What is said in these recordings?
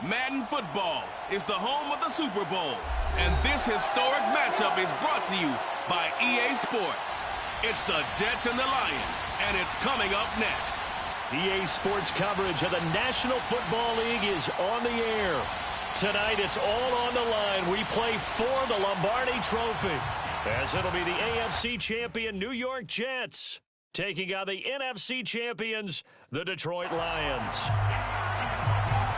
Madden Football is the home of the Super Bowl, and this historic matchup is brought to you by EA Sports. It's the Jets and the Lions, and it's coming up next. EA Sports coverage of the National Football League is on the air. Tonight, it's all on the line. We play for the Lombardi Trophy, as it'll be the AFC champion New York Jets taking on the NFC champions, the Detroit Lions.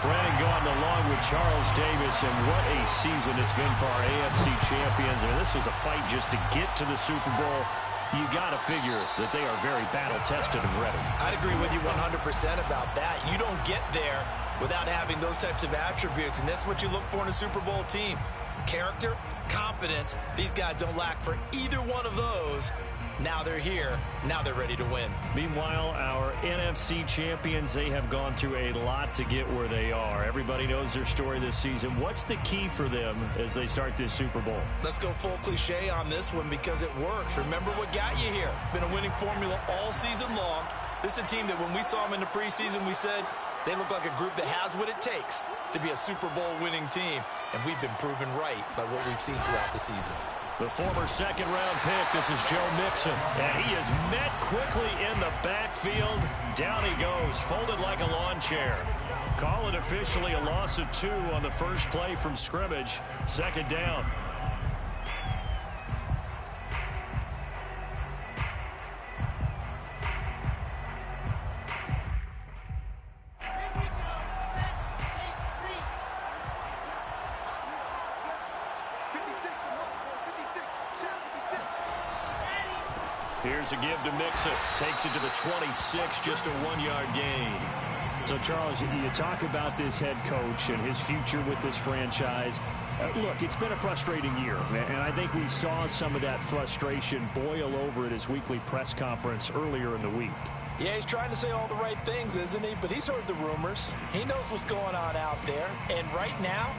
Brandon Gaudin along with Charles Davis, and what a season it's been for our AFC champions. I mean, this was a fight just to get to the Super Bowl. You got to figure that they are very battle-tested and ready. I'd agree with you 100% about that. You don't get there without having those types of attributes, and that's what you look for in a Super Bowl team. Character, confidence. These guys don't lack for either one of those. Now they're here. Now they're ready to win. Meanwhile, our NFC champions, they have gone through a lot to get where they are. Everybody knows their story this season. What's the key for them as they start this Super Bowl? Let's go full cliche on this one because it works. Remember what got you here. Been a winning formula all season long. This is a team that when we saw them in the preseason, we said they look like a group that has what it takes to be a Super Bowl winning team. And we've been proven right by what we've seen throughout the season. The former second-round pick, this is Joe Mixon. And he is met quickly in the backfield. Down he goes, folded like a lawn chair. Call it officially a loss of 2 on the first play from scrimmage. Second down. Here's a give to Mixon. Takes it to the 26, just a 1-yard gain. So, Charles, you talk about this head coach and his future with this franchise. Look, it's been a frustrating year, and I think we saw some of that frustration boil over at his weekly press conference earlier in the week. Yeah, he's trying to say all the right things, isn't he? But he's heard the rumors. He knows what's going on out there. And right now,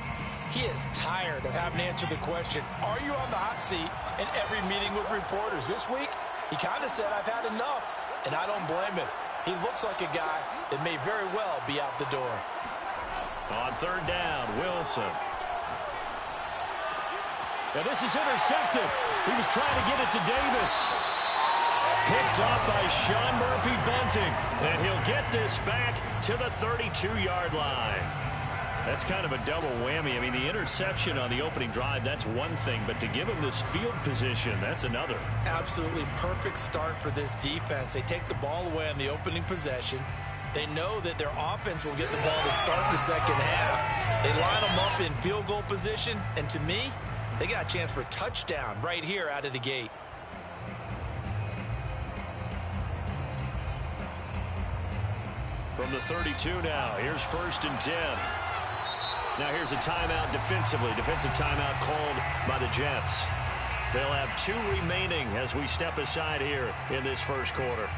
he is tired of having to answer the question, are you on the hot seat in every meeting with reporters? This week, he kind of said, I've had enough, and I don't blame him. He looks like a guy that may very well be out the door. On third down, Wilson. And this is intercepted. He was trying to get it to Davis. Picked up by Sean Murphy-Bunting, and he'll get this back to the 32-yard line. That's kind of a double whammy. I mean, the interception on the opening drive, that's one thing, but to give him this field position, that's another. Absolutely perfect start for this defense. They take the ball away on the opening possession. They know that their offense will get the ball to start the second half. They line them up in field goal position, and to me, they got a chance for a touchdown right here out of the gate. From the 32 now, here's 1st and 10. Now here's a timeout defensively. Defensive timeout called by the Jets. They'll have 2 remaining as we step aside here in this first quarter.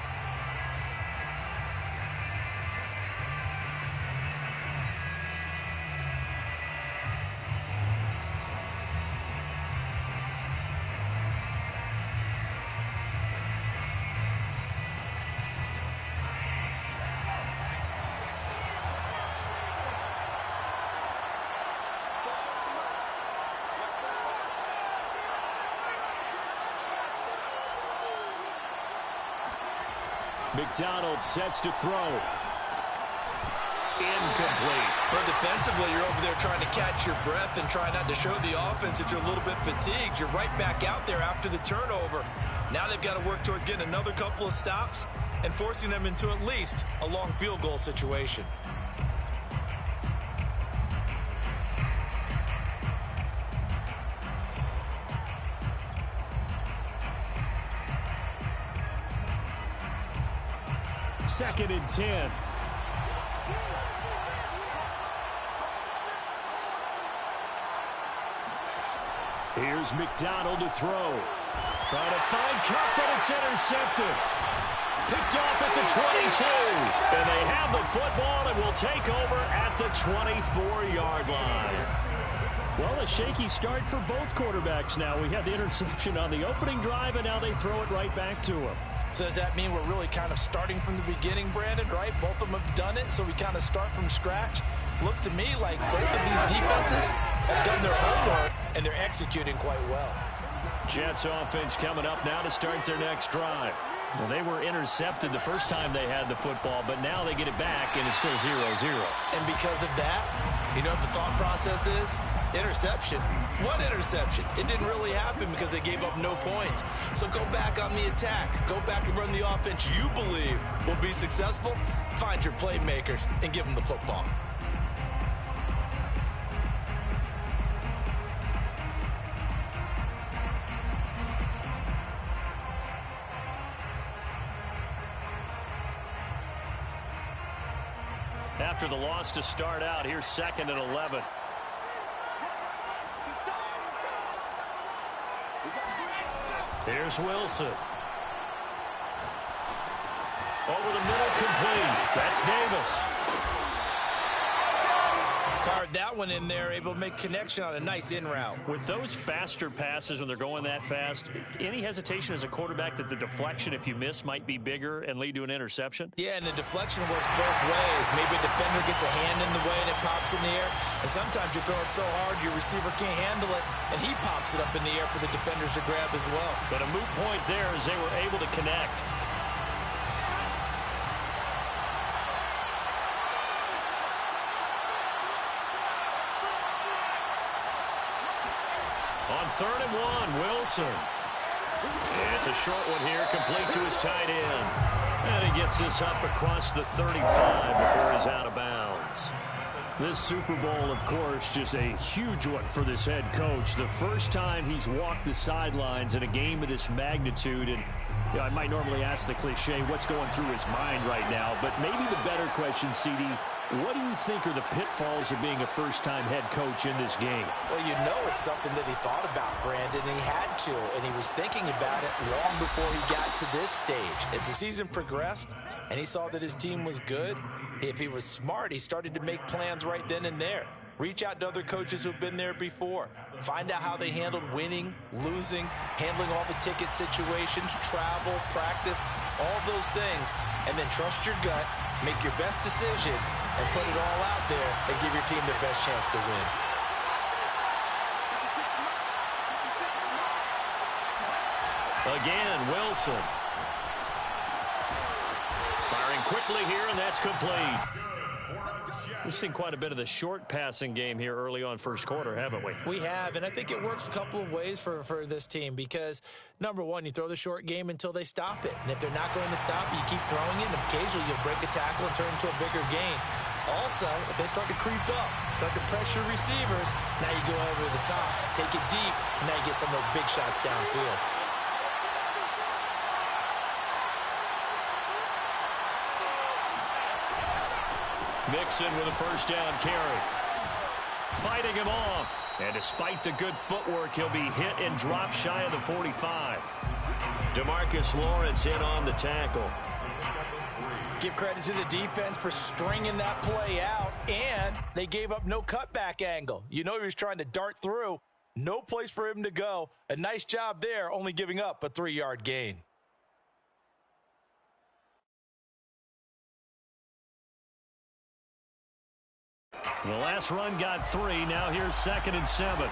McDonald sets to throw. Incomplete. But defensively, you're over there trying to catch your breath and try not to show the offense that you're a little bit fatigued. You're right back out there after the turnover. Now they've got to work towards getting another couple of stops and forcing them into at least a long field goal situation. Second and 10. Here's McDonald to throw. Trying to find Cup, but it's intercepted. Picked off at the 22. And they have the football and will take over at the 24-yard line. Well, a shaky start for both quarterbacks now. We had the interception on the opening drive, and now they throw it right back to him. So does that mean we're really kind of starting from the beginning, Brandon, right? Both of them have done it, so we kind of start from scratch. Looks to me like both of these defenses have done their homework, and they're executing quite well. Jets offense coming up now to start their next drive. Well, they were intercepted the first time they had the football, but now they get it back, and it's still 0-0. And because of that, you know what the thought process is? Interception. What interception? It didn't really happen because they gave up no points. So go back on the attack. Go back and run the offense you believe will be successful. Find your playmakers and give them the football. After the loss to start out, here's 2nd and 11. Here's Wilson. Over the middle, complete. That's Davis. Fired that one in there, able to make connection on a nice in route. With those faster passes when they're going that fast, any hesitation as a quarterback that the deflection, if you miss, might be bigger and lead to an interception? Yeah, and the deflection works both ways. Maybe a defender gets a hand in the way and it pops in the air. And sometimes you throw it so hard your receiver can't handle it, and he pops it up in the air for the defenders to grab as well. But a moot point there as they were able to connect. On 3rd and 1, Wilson. And it's a short one here, complete to his tight end. And he gets this up across the 35 before he's out of bounds. This Super Bowl, of course, just a huge one for this head coach. The first time he's walked the sidelines in a game of this magnitude. And you know, I might normally ask the cliche, what's going through his mind right now? But maybe the better question, CD, what do you think are the pitfalls of being a first-time head coach in this game? Well, you know it's something that he thought about, Brandon, and he had to, and he was thinking about it long before he got to this stage. As the season progressed and he saw that his team was good, if he was smart, he started to make plans right then and there. Reach out to other coaches who've been there before. Find out how they handled winning, losing, handling all the ticket situations, travel, practice, all those things, and then trust your gut, make your best decision, and put it all out there and give your team the best chance to win. Again, Wilson. Firing quickly here, and that's complete. We've seen quite a bit of the short passing game here early on first quarter, haven't we? We have, and I think it works a couple of ways for this team because, number one, you throw the short game until they stop it. And if they're not going to stop it, you keep throwing it, and occasionally you'll break a tackle and turn it into a bigger gain. Also, if they start to creep up, start to pressure receivers, now you go over the top, take it deep, and now you get some of those big shots downfield. Mixon with a first down carry. Fighting him off. And despite the good footwork, he'll be hit and dropped shy of the 45. DeMarcus Lawrence in on the tackle. Give credit to the defense for stringing that play out, and they gave up no cutback angle. You know he was trying to dart through. No place for him to go. A nice job there, only giving up a 3-yard gain. The last run got 3. Now here's 2nd and 7.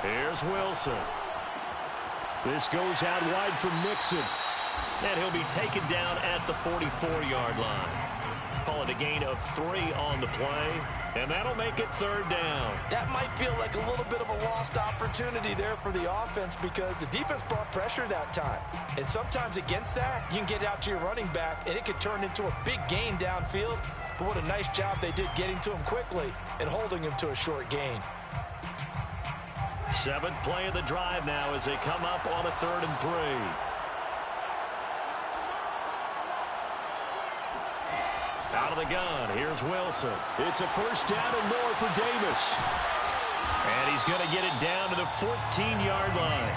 Here's Wilson. This goes out wide for Mixon. And he'll be taken down at the 44-yard line. Call it a gain of 3 on the play. And that'll make it 3rd down. That might feel like a little bit of a lost opportunity there for the offense because the defense brought pressure that time. And sometimes against that, you can get out to your running back, and it could turn into a big gain downfield. But what a nice job they did getting to him quickly and holding him to a short gain. 7th play of the drive now as they come up on a 3rd and 3. Out of the gun, here's Wilson. It's a first down and more for Davis. And he's going to get it down to the 14-yard line.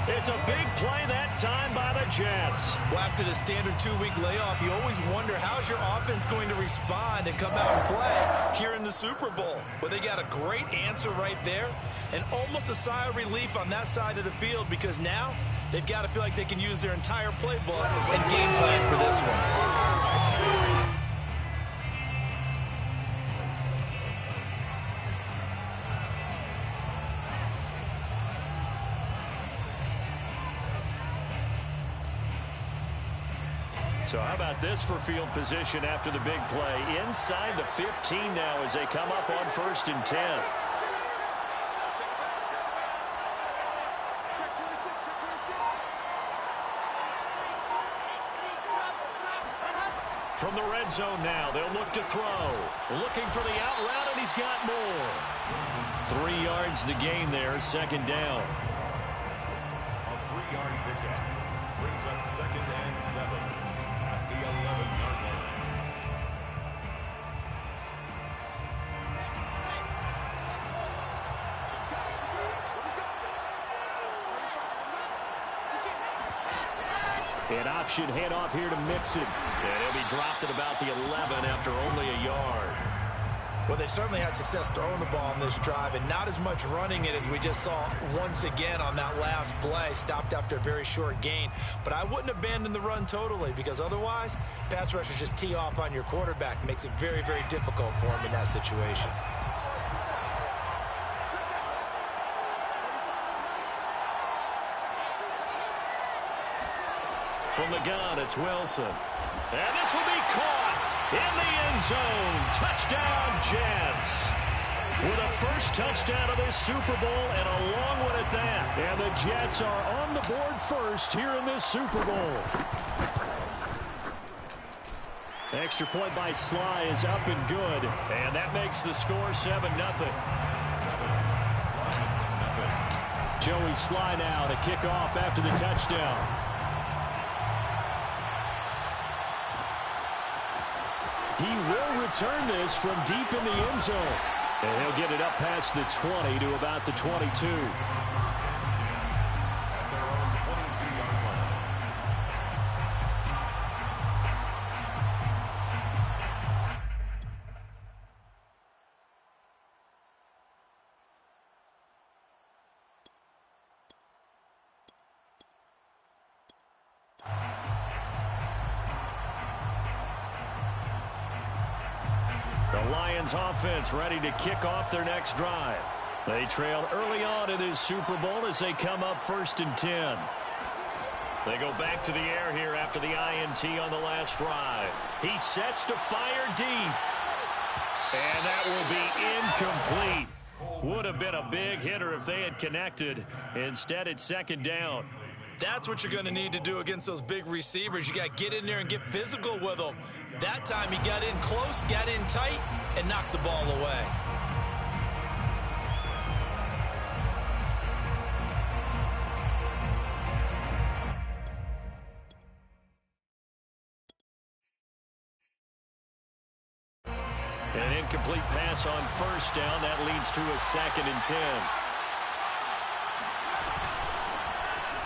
It's a big play that time by the Jets. Well, after the standard 2-week layoff, you always wonder how's your offense going to respond and come out and play here in the Super Bowl. Well, they got a great answer right there and almost a sigh of relief on that side of the field because now they've got to feel like they can use their entire playbook and game plan for this one. So how about this for field position after the big play? Inside the 15 now as they come up on 1st and 10. From the red zone now, they'll look to throw. Looking for the out route, and he's got more. 3 yards the gain there, 2nd down. A 3-yard pickup brings up 2nd and 7. The 11-yard line. An option handoff here to Mixon. And he'll be dropped at about the 11 after only a yard. Well, they certainly had success throwing the ball on this drive and not as much running it as we just saw once again on that last play. Stopped after a very short gain. But I wouldn't abandon the run totally because otherwise, pass rushers just tee off on your quarterback. Makes it very, very difficult for him in that situation. From the gun, it's Wilson. And this will be caught in the end zone. Touchdown, Jets. With a first touchdown of this Super Bowl and a long one at that. And the Jets are on the board first here in this Super Bowl. Extra point by Sly is up and good. And that makes the score 7-0. Joey Sly now to kick off after the touchdown. He will return this from deep in the end zone. And he'll get it up past the 20 to about the 22. The Lions offense ready to kick off their next drive. They trailed early on in this Super Bowl as they come up 1st and 10. They go back to the air here after the INT on the last drive. He sets to fire deep. And that will be incomplete. Would have been a big hitter if they had connected. Instead, it's 2nd down. That's what you're going to need to do against those big receivers. You got to get in there and get physical with them. That time he got in close, got in tight, and knocked the ball away. An incomplete pass on 1st down. That leads to a 2nd and 10.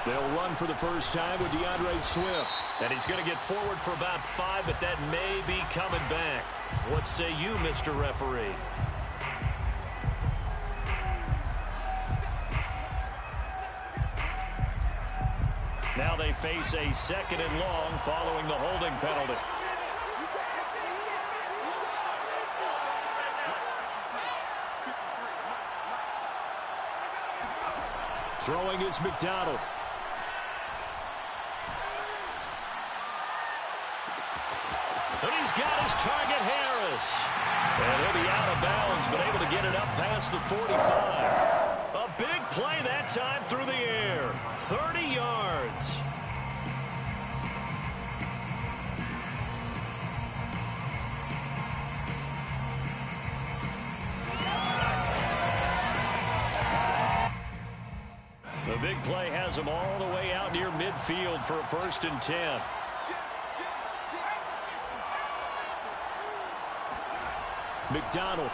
They'll run for the first time with DeAndre Swift. And he's going to get forward for about 5, but that may be coming back. What say you, Mr. Referee? Now they face a 2nd and long following the holding penalty. Throwing is McDonald. And he's got his target, Harris. And he'll be out of bounds, but able to get it up past the 45. A big play that time through the air. 30 yards. The big play has him all the way out near midfield for a 1st and 10. McDonald.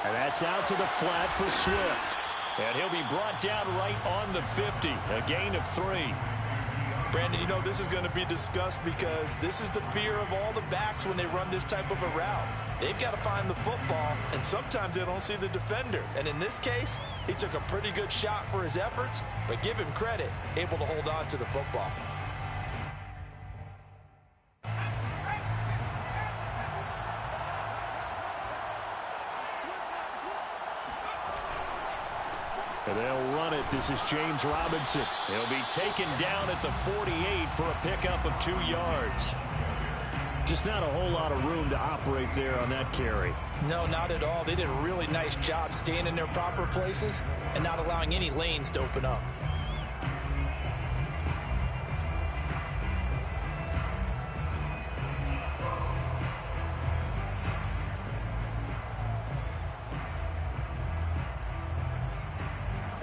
And that's out to the flat for Swift. And he'll be brought down right on the 50. A gain of 3. Brandon, you know this is going to be discussed because this is the fear of all the backs when they run this type of a route. They've got to find the football, and sometimes they don't see the defender. And in this case, he took a pretty good shot for his efforts, but give him credit, able to hold on to the football. And they'll run it. This is James Robinson. He'll be taken down at the 48 for a pickup of 2 yards. Just not a whole lot of room to operate there on that carry. No, not at all. They did a really nice job staying in their proper places and not allowing any lanes to open up.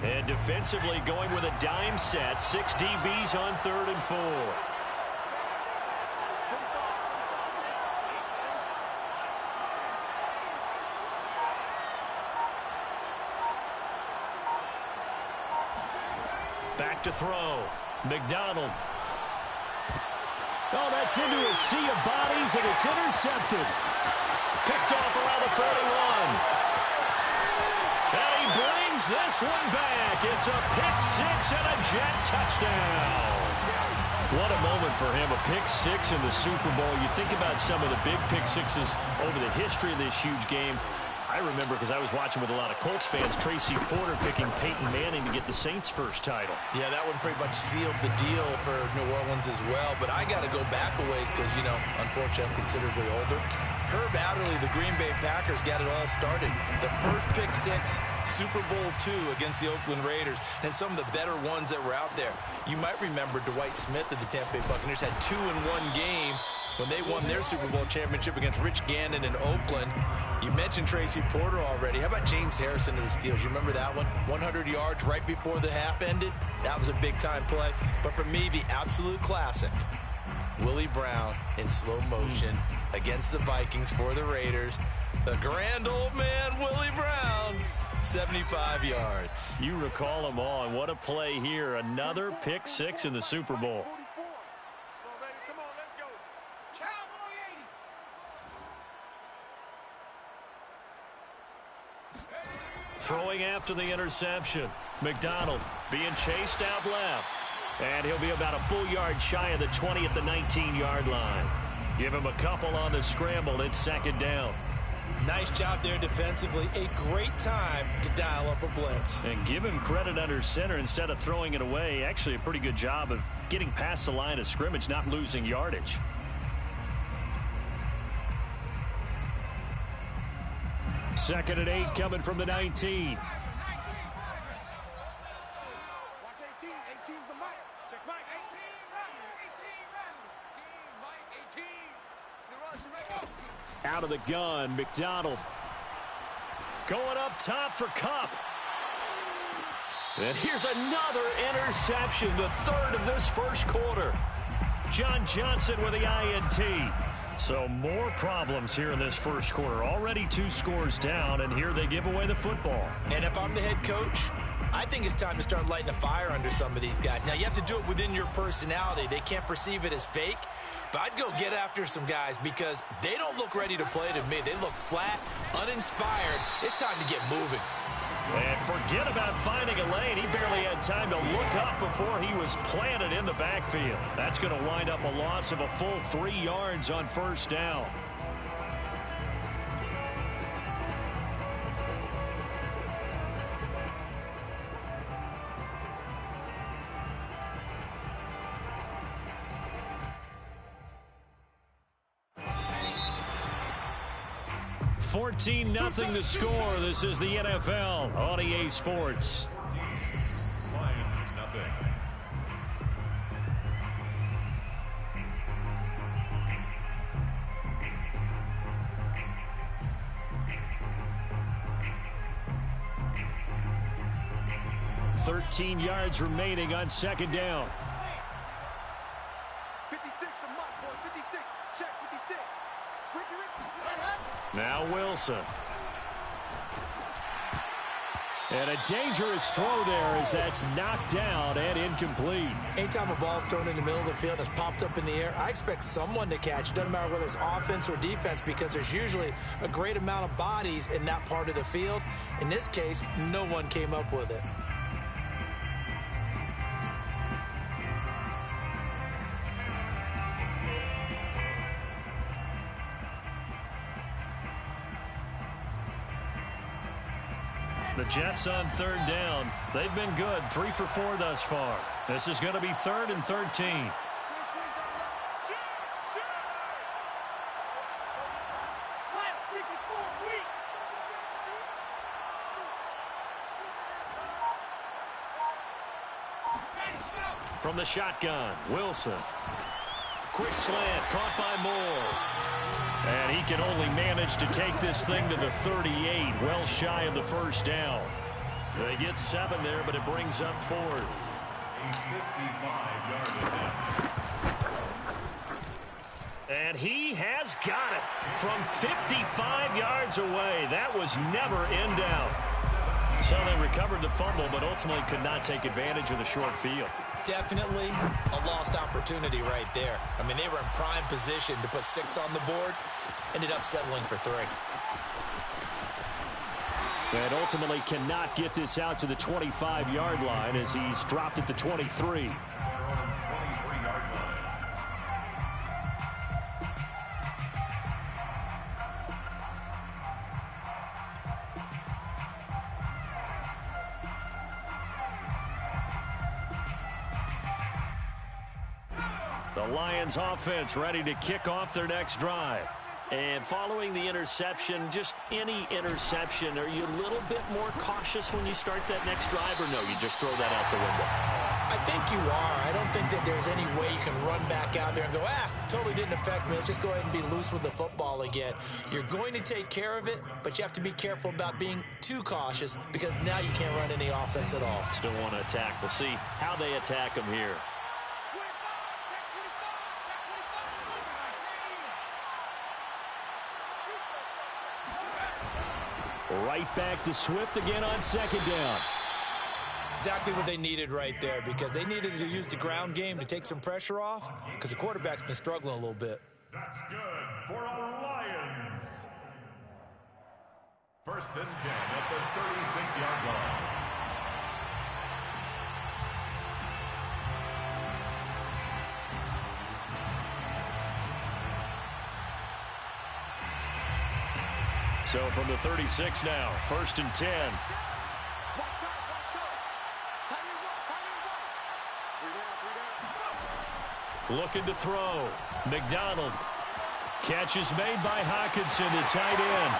And defensively going with a dime set. 6 DBs on 3rd and 4. Back to throw. McDonald. Oh, that's into a sea of bodies, and it's intercepted. Picked off around the 41. And he brings this one back. It's a pick-6 and a Jet touchdown. What a moment for him, a pick-6 in the Super Bowl. You think about some of the big pick-6s over the history of this huge game. I remember, because I was watching with a lot of Colts fans, Tracy Porter picking Peyton Manning to get the Saints' first title. Yeah, that one pretty much sealed the deal for New Orleans as well. But I got to go back a ways because, you know, unfortunately, I'm considerably older. Herb Adderley, the Green Bay Packers, got it all started. The first pick-6, Super Bowl II against the Oakland Raiders, and some of the better ones that were out there. You might remember Dwight Smith of the Tampa Bay Buccaneers had 2 in one game when they won their Super Bowl championship against Rich Gannon in Oakland. You mentioned Tracy Porter already. How about James Harrison of the Steelers? You remember that one? 100 yards right before the half ended? That was a big-time play. But for me, the absolute classic, Willie Brown in slow motion against the Vikings for the Raiders. The grand old man, Willie Brown, 75 yards. You recall them all, and what a play here. Another pick-6 in the Super Bowl. Throwing after the interception. McDonald being chased out left. And he'll be about a full yard shy of the 20 at the 19-yard line. Give him a couple on the scramble. It's 2nd down. Nice job there defensively. A great time to dial up a blitz. And give him credit under center instead of throwing it away. Actually a pretty good job of getting past the line of scrimmage, not losing yardage. Second and 8 coming from the 19. Out of the gun, McDonald. Going up top for Kupp. And here's another interception, the 3rd of this first quarter. John Johnson with the INT. So more problems here in this first quarter. Already 2 scores down, and here they give away the football. And if I'm the head coach, I think it's time to start lighting a fire under some of these guys. Now, you have to do it within your personality. They can't perceive it as fake. But I'd go get after some guys because they don't look ready to play to me. They look flat, uninspired. It's time to get moving. And forget about finding a lane. He barely had time to look up before he was planted in the backfield. That's going to wind up a loss of a full 3 yards on 1st down. $14-0 the score. This is the NFL on EA Sports. Lions nothing. $13 yards remaining on 2nd down. 56 to Mike, boy. 56. Check 56. Now Wilson. And a dangerous throw there as that's knocked down and incomplete. Anytime a ball's thrown in the middle of the field and it's popped up in the air, I expect someone to catch. Doesn't matter whether it's offense or defense, because there's usually a great amount of bodies in that part of the field. In this case, no one came up with it. The Jets on third down. They've been good, 3 for 4 thus far. This is going to be 3rd and 13. From the shotgun, Wilson. Quick slant, caught by Moore. And he can only manage to take this thing to the 38, well shy of the first down. They get 7 there, but it brings up 4th. A 55-yard attempt. And he has got it from 55 yards away. That was never in doubt. So they recovered the fumble, but ultimately could not take advantage of the short field. Definitely a lost opportunity right there. I mean, they were in prime position to put 6 on the board. Ended up settling for 3. And ultimately cannot get this out to the 25-yard line as he's dropped at the 23. The Lions offense ready to kick off their next drive. And following the interception, just any interception, are you a little bit more cautious when you start that next drive, or no, you just throw that out the window? I think you are. I don't think that there's any way you can run back out there and go, totally didn't affect me. Let's just go ahead and be loose with the football again. You're going to take care of it, but you have to be careful about being too cautious, because now you can't run any offense at all. Still want to attack. We'll see how they attack them here. Right back to Swift again on second down. Exactly what they needed right there, because they needed to use the ground game to take some pressure off, because the quarterback's been struggling a little bit. That's good for a Lions. 1st and 10 at the 36-yard line. So from the 36 now, 1st and 10. Looking to throw. McDonald. Catch is made by Hockenson, the tight end.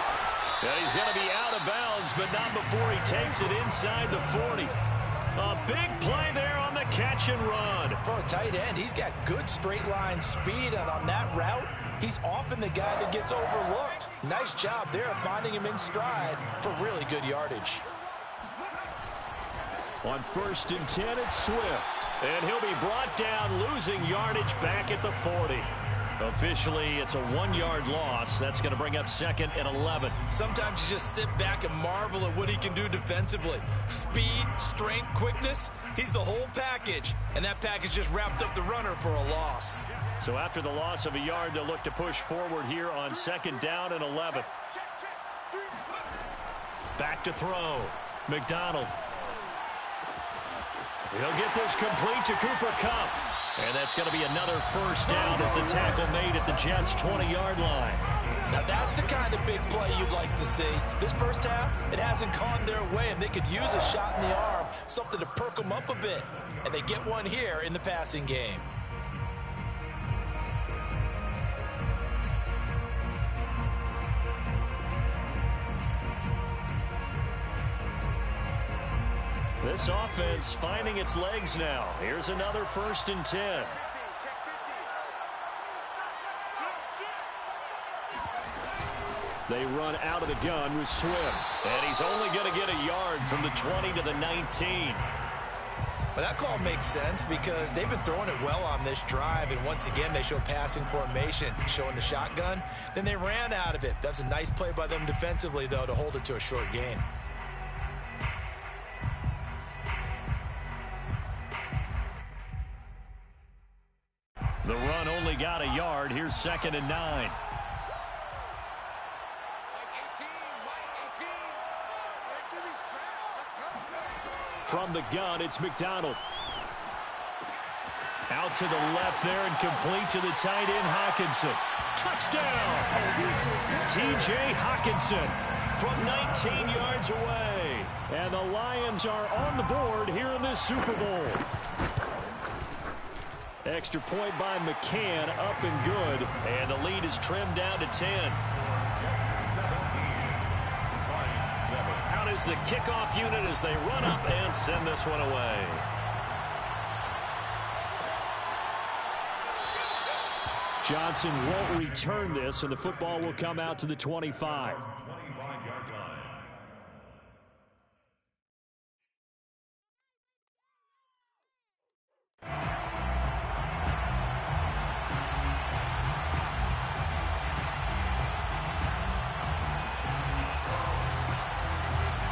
And he's going to be out of bounds, but not before he takes it inside the 40. A big play there on the catch and run. For a tight end, he's got good straight line speed, and on that route, he's often the guy that gets overlooked. Nice job there finding him in stride for really good yardage. On 1st and 10, it's Swift. And he'll be brought down, losing yardage back at the 40. Officially, it's a 1-yard loss. That's going to bring up 2nd and 11. Sometimes you just sit back and marvel at what he can do defensively. Speed, strength, quickness, he's the whole package. And that package just wrapped up the runner for a loss. So after the loss of a yard, they'll look to push forward here on 2nd down and 11. Back to throw. McDonald. He'll get this complete to Cooper Kupp. And that's going to be another 1st down as the tackle made at the Jets' 20-yard line. Now that's the kind of big play you'd like to see. This first half, it hasn't gone their way, and they could use a shot in the arm, something to perk them up a bit. And they get one here in the passing game. This offense finding its legs now. Here's another 1st and 10. They run out of the gun with Swift. And he's only going to get a yard from the 20 to the 19. Well, that call makes sense because they've been throwing it well on this drive, and once again, they show passing formation, showing the shotgun. Then they ran out of it. That's a nice play by them defensively, though, to hold it to a short gain. The run only got a yard. Here's 2nd and 9. From the gun, it's McDonald. Out to the left there and complete to the tight end, Hockenson. Touchdown! T.J. Hockenson from 19 yards away. And the Lions are on the board here in this Super Bowl. Extra point by McCann, up and good. And the lead is trimmed down to 10. Out is the kickoff unit as they run up and send this one away. Johnson won't return this, and the football will come out to the 25.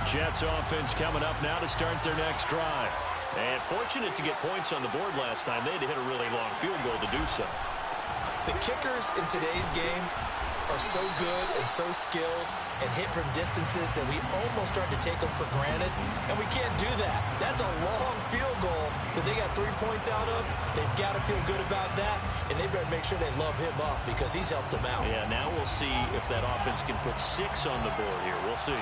Jets offense coming up now to start their next drive. And fortunate to get points on the board last time. They had to hit a really long field goal to do so. The kickers in today's game are so good and so skilled and hit from distances that we almost start to take them for granted, and we can't do that. That's a long field goal that they got 3 points out of. They've got to feel good about that, and they better make sure they love him up because he's helped them out. Yeah, now we'll see if that offense can put 6 on the board here. We'll see.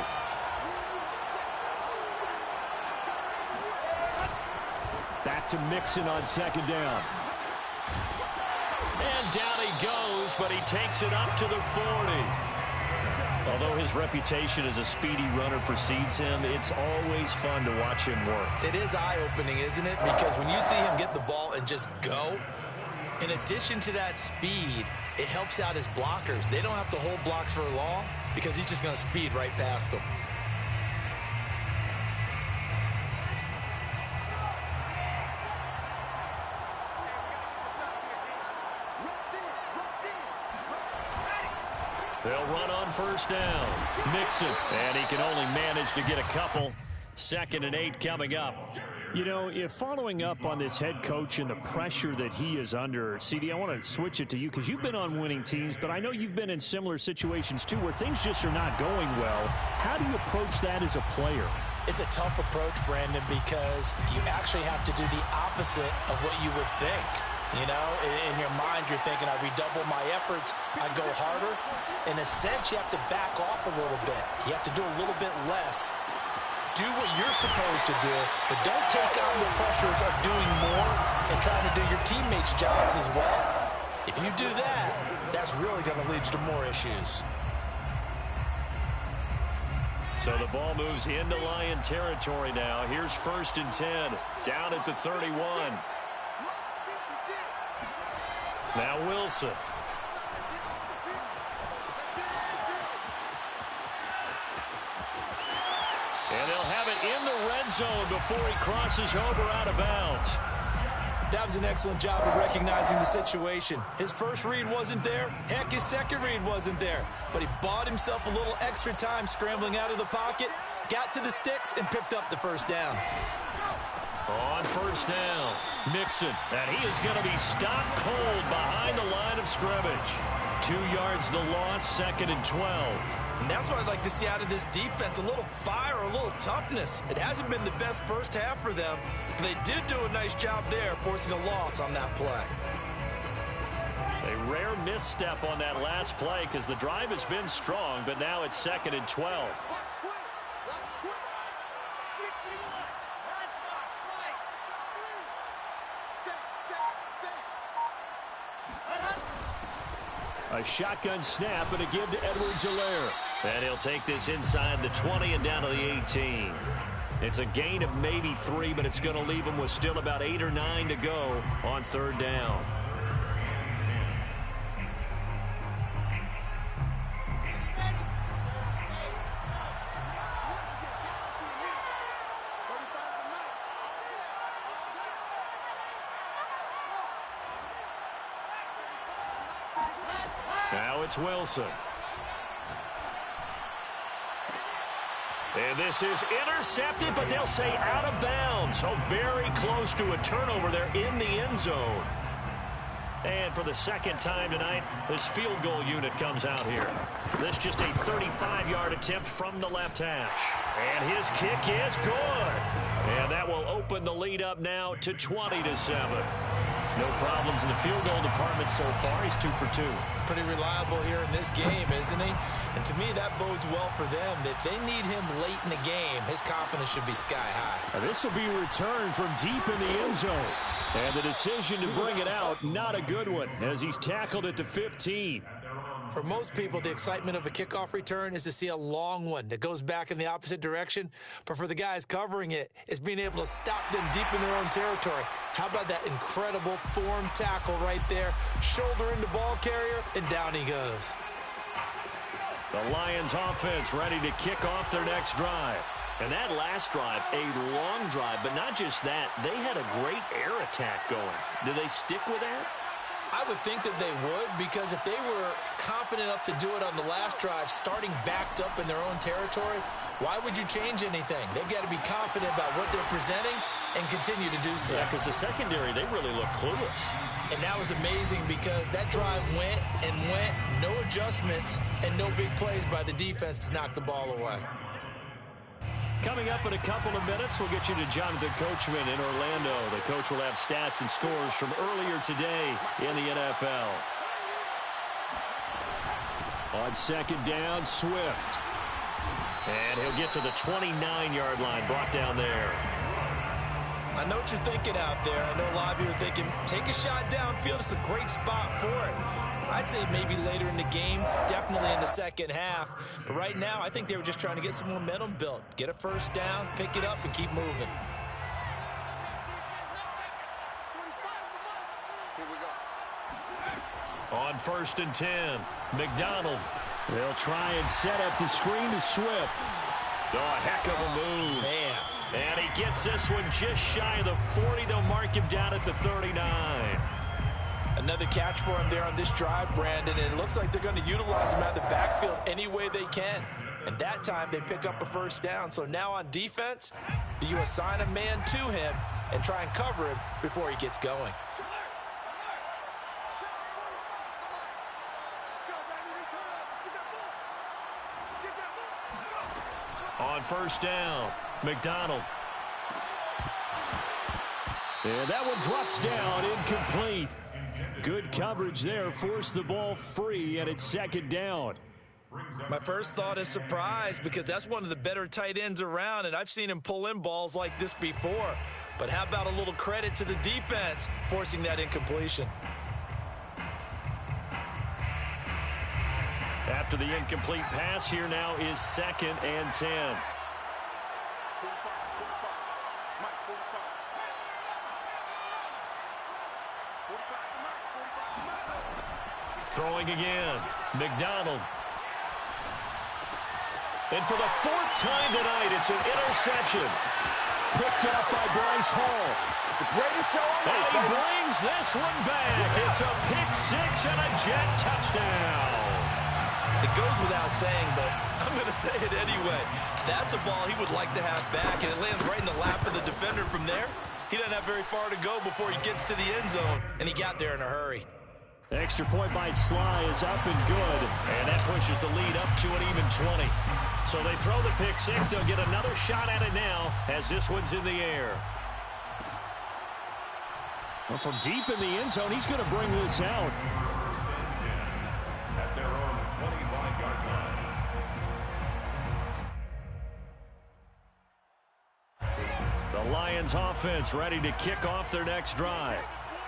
Back to Mixon on 2nd down. And down he goes, but he takes it up to the 40. Although his reputation as a speedy runner precedes him, it's always fun to watch him work. It is eye-opening, isn't it? Because when you see him get the ball and just go, in addition to that speed, it helps out his blockers. They don't have to hold blocks for long because he's just going to speed right past them. They'll run on 1st down. Mixon, and he can only manage to get a couple. 2nd and 8 coming up. You know, if following up on this head coach and the pressure that he is under, CD, I want to switch it to you because you've been on winning teams, but I know you've been in similar situations too where things just are not going well. How do you approach that as a player? It's a tough approach, Brandon, because you actually have to do the opposite of what you would think. You know, in your mind, you're thinking, I redouble my efforts, I go harder. In a sense, you have to back off a little bit. You have to do a little bit less. Do what you're supposed to do, but don't take on the pressures of doing more and trying to do your teammates' jobs as well. If you do that, that's really going to lead you to more issues. So the ball moves into Lion territory now. Here's 1st and 10, down at the 31. Now Wilson. And they'll have it in the red zone before he crosses over out of bounds. That was an excellent job of recognizing the situation. His first read wasn't there. Heck, his second read wasn't there. But he bought himself a little extra time scrambling out of the pocket, got to the sticks, and picked up the 1st down. On 1st down, Mixon, and he is going to be stopped cold behind the line of scrimmage. 2 yards the loss, 2nd and 12. And that's what I'd like to see out of this defense, a little fire, a little toughness. It hasn't been the best first half for them, but they did do a nice job there, forcing a loss on that play. A rare misstep on that last play because the drive has been strong, but now it's 2nd and 12. A shotgun snap and a give to Edwards-Helaire. And he'll take this inside the 20 and down to the 18. It's a gain of maybe 3, but it's going to leave him with still about 8 or 9 to go on 3rd down. Now it's Wilson. And this is intercepted, but they'll say out of bounds. So very close to a turnover there in the end zone. And for the second time tonight, this field goal unit comes out here. This just a 35-yard attempt from the left hash. And his kick is good. And that will open the lead up now to 20-7. No problems in the field goal department so far. He's 2 for 2. Pretty reliable here in this game, isn't he? And to me, that bodes well for them. If they need him late in the game, his confidence should be sky high. This will be returned from deep in the end zone. And the decision to bring it out, not a good one, as he's tackled at the 15. For most people, the excitement of a kickoff return is to see a long one that goes back in the opposite direction. But for the guys covering it, it's being able to stop them deep in their own territory. How about that incredible form tackle right there? Shoulder into ball carrier, and down he goes. The Lions offense ready to kick off their next drive. And that last drive, a long drive, but not just that. They had a great air attack going. Do they stick with that? I would think that they would, because if they were confident enough to do it on the last drive, starting backed up in their own territory, why would you change anything? They've got to be confident about what they're presenting and continue to do so. Yeah, because the secondary, they really look clueless. And that was amazing because that drive went and went, no adjustments, and no big plays by the defense to knock the ball away. Coming up in a couple of minutes, we'll get you to Jonathan Coachman in Orlando. The coach will have stats and scores from earlier today in the NFL. On second down, Swift. And he'll get to the 29-yard line, brought down there. I know what you're thinking out there. I know a lot of you are thinking, take a shot downfield. It's a great spot for it. I'd say maybe later in the game, definitely in the second half. But right now, I think they were just trying to get some momentum built. Get a first down, pick it up, and keep moving. On 1st and 10, McDonald. They'll try and set up the screen to Swift. Oh, a heck of a move. Man. And he gets this one just shy of the 40. They'll mark him down at the 39. Another catch for him there on this drive, Brandon, and it looks like they're going to utilize him out of the backfield any way they can. And that time they pick up a first down. So now on defense, do you assign a man to him and try and cover him before he gets going? On 1st down, McDonald. And that one drops down, incomplete. Good coverage there, forced the ball free, and it's 2nd down. My first thought is surprise, because that's one of the better tight ends around, and I've seen him pull in balls like this before. But how about a little credit to the defense forcing that incompletion? After the incomplete pass, here now is 2nd and 10. Throwing again, McDonald. And for the 4th time tonight, it's an interception. Picked up by Bryce Hall. The greatest show on and he brings this one back. It's a pick-6 and a jet touchdown. It goes without saying, but I'm going to say it anyway. That's a ball he would like to have back, and it lands right in the lap of the defender from there. He doesn't have very far to go before he gets to the end zone, and he got there in a hurry. Extra point by Sly is up and good, and that pushes the lead up to an even 20. So they throw the pick-6. They'll get another shot at it now as this one's in the air. Well, from deep in the end zone, he's going to bring this out. At their own 25-yard line. The Lions offense ready to kick off their next drive.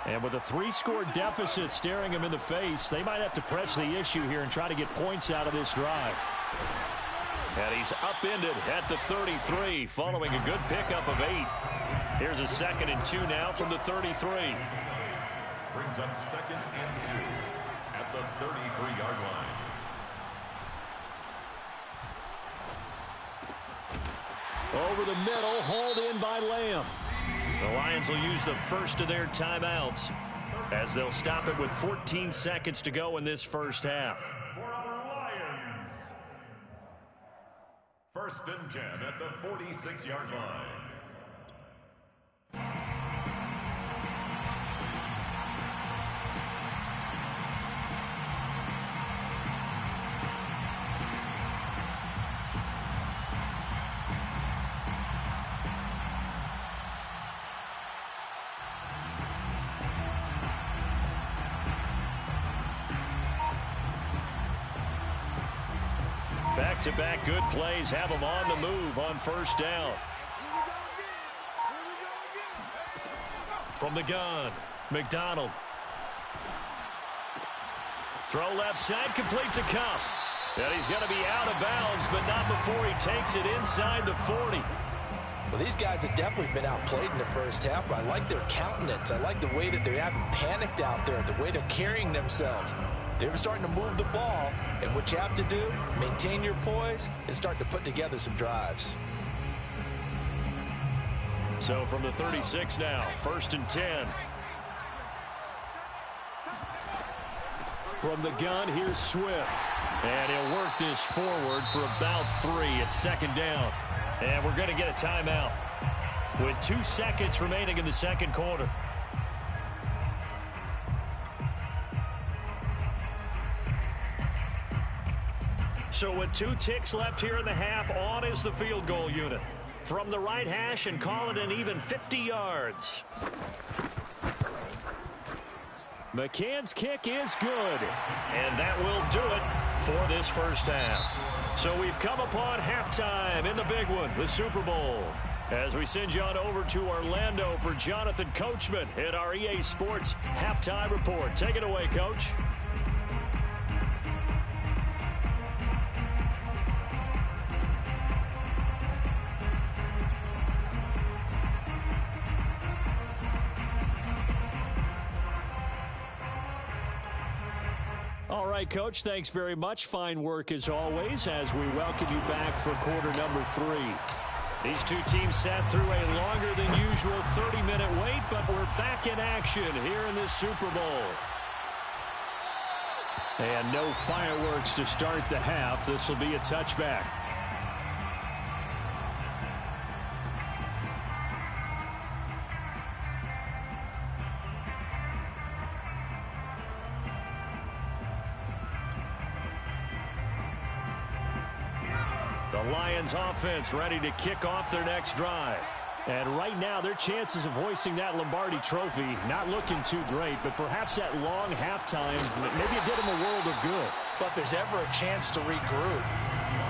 And with a 3-score deficit staring him in the face, they might have to press the issue here and try to get points out of this drive. And he's upended at the 33 following a good pickup of 8. Here's a 2nd and 2 now from the 33. Brings up 2nd and 2 at the 33-yard line. Over the middle, hauled in by Lamb. The Lions will use the first of their timeouts. as they'll stop it with 14 seconds to go in this first half. For our Lions. 1st and 10 at the 46-yard line. Back-to-back good plays have them on the move on 1st down. From the gun, McDonald. Throw left side, complete to Cup. And he's going to be out of bounds, but not before he takes it inside the 40. Well, these guys have definitely been outplayed in the first half, but I like their countenance. I like the way that they haven't panicked out there, the way they're carrying themselves. They're starting to move the ball, and what you have to do, maintain your poise and start to put together some drives. So from the 36 now, 1st and 10. From the gun, here's Swift. And he'll work this forward for about 3 at 2nd down. And we're going to get a timeout with 2 seconds remaining in the 2nd quarter. So with 2 ticks left here in the half, on is the field goal unit. From the right hash and call it an even 50 yards. McCann's kick is good. And that will do it for this first half. So we've come upon halftime in the big one, the Super Bowl. As we send you on over to Orlando for Jonathan Coachman at our EA Sports Halftime Report. Take it away, Coach. All right, Coach, thanks very much. Fine work as always as we welcome you back for quarter number 3. These two teams sat through a longer than usual 30-minute wait, but we're back in action here in this Super Bowl. And no fireworks to start the half. This will be a touchback. The Lions offense ready to kick off their next drive. And right now, their chances of hoisting that Lombardi trophy not looking too great, but perhaps that long halftime, maybe it did them a world of good. But if there's ever a chance to regroup,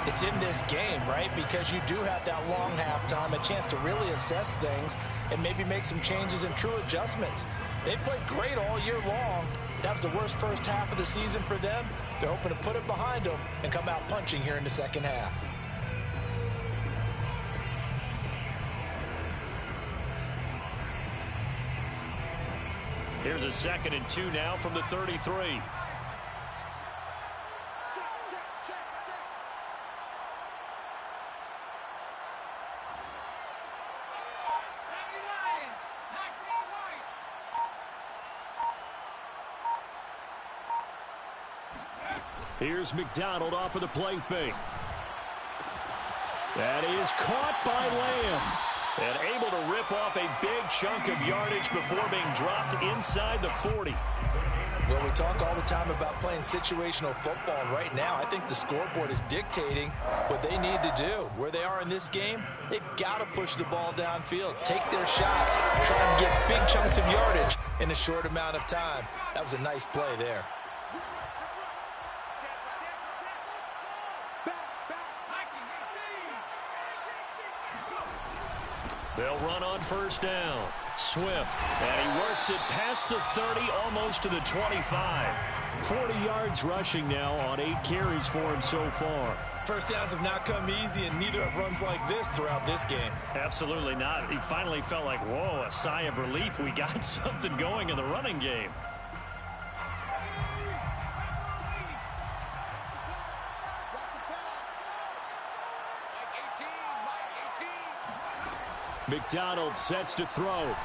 it's in this game, right? Because you do have that long halftime, a chance to really assess things and maybe make some changes and true adjustments. They played great all year long. That was the worst first half of the season for them. They're hoping to put it behind them and come out punching here in the second half. Here's a 2nd and 2 now from the 33. Here's McDonald off of the play fake. That is caught by Lamb. And able to rip off a big chunk of yardage before being dropped inside the 40. Well, we talk all the time about playing situational football, and right now I think the scoreboard is dictating what they need to do. Where they are in this game, they've got to push the ball downfield, take their shots, try and get big chunks of yardage in a short amount of time. That was a nice play there. They'll run on 1st down. Swift, and he works it past the 30, almost to the 25. 40 yards rushing now on 8 carries for him so far. First downs have not come easy, and neither have runs like this throughout this game. Absolutely not. He finally felt like, whoa, a sigh of relief. We got something going in the running game. McDonald sets to throw.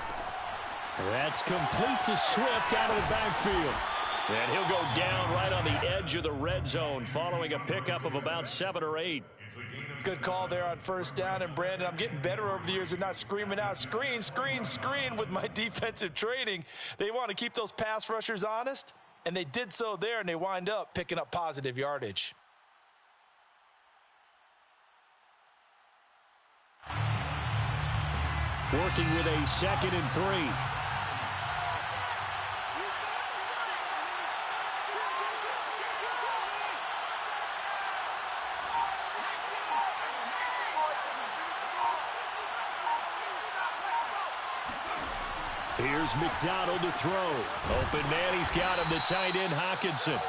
That's complete to Swift out of the backfield. And he'll go down right on the edge of the red zone following a pickup of about 7 or 8. Good call there on first down. And, Brandon, I'm getting better over the years at not screaming out, screen, screen, screen with my defensive training. They want to keep those pass rushers honest, and they did so there, and they wind up picking up positive yardage. Working with a 2nd and 3. Here's McDonald to throw. Open man, he's got him, the tight end, Hockenson.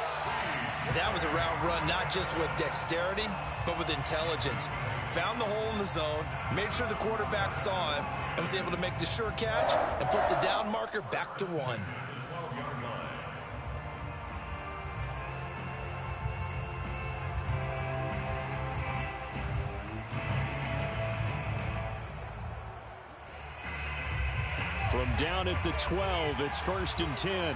That was a route run, not just with dexterity, but with intelligence. Found the hole in the zone, made sure the quarterback saw him, and was able to make the sure catch and flip the down marker back to 1. From down at the 12, it's 1st and 10.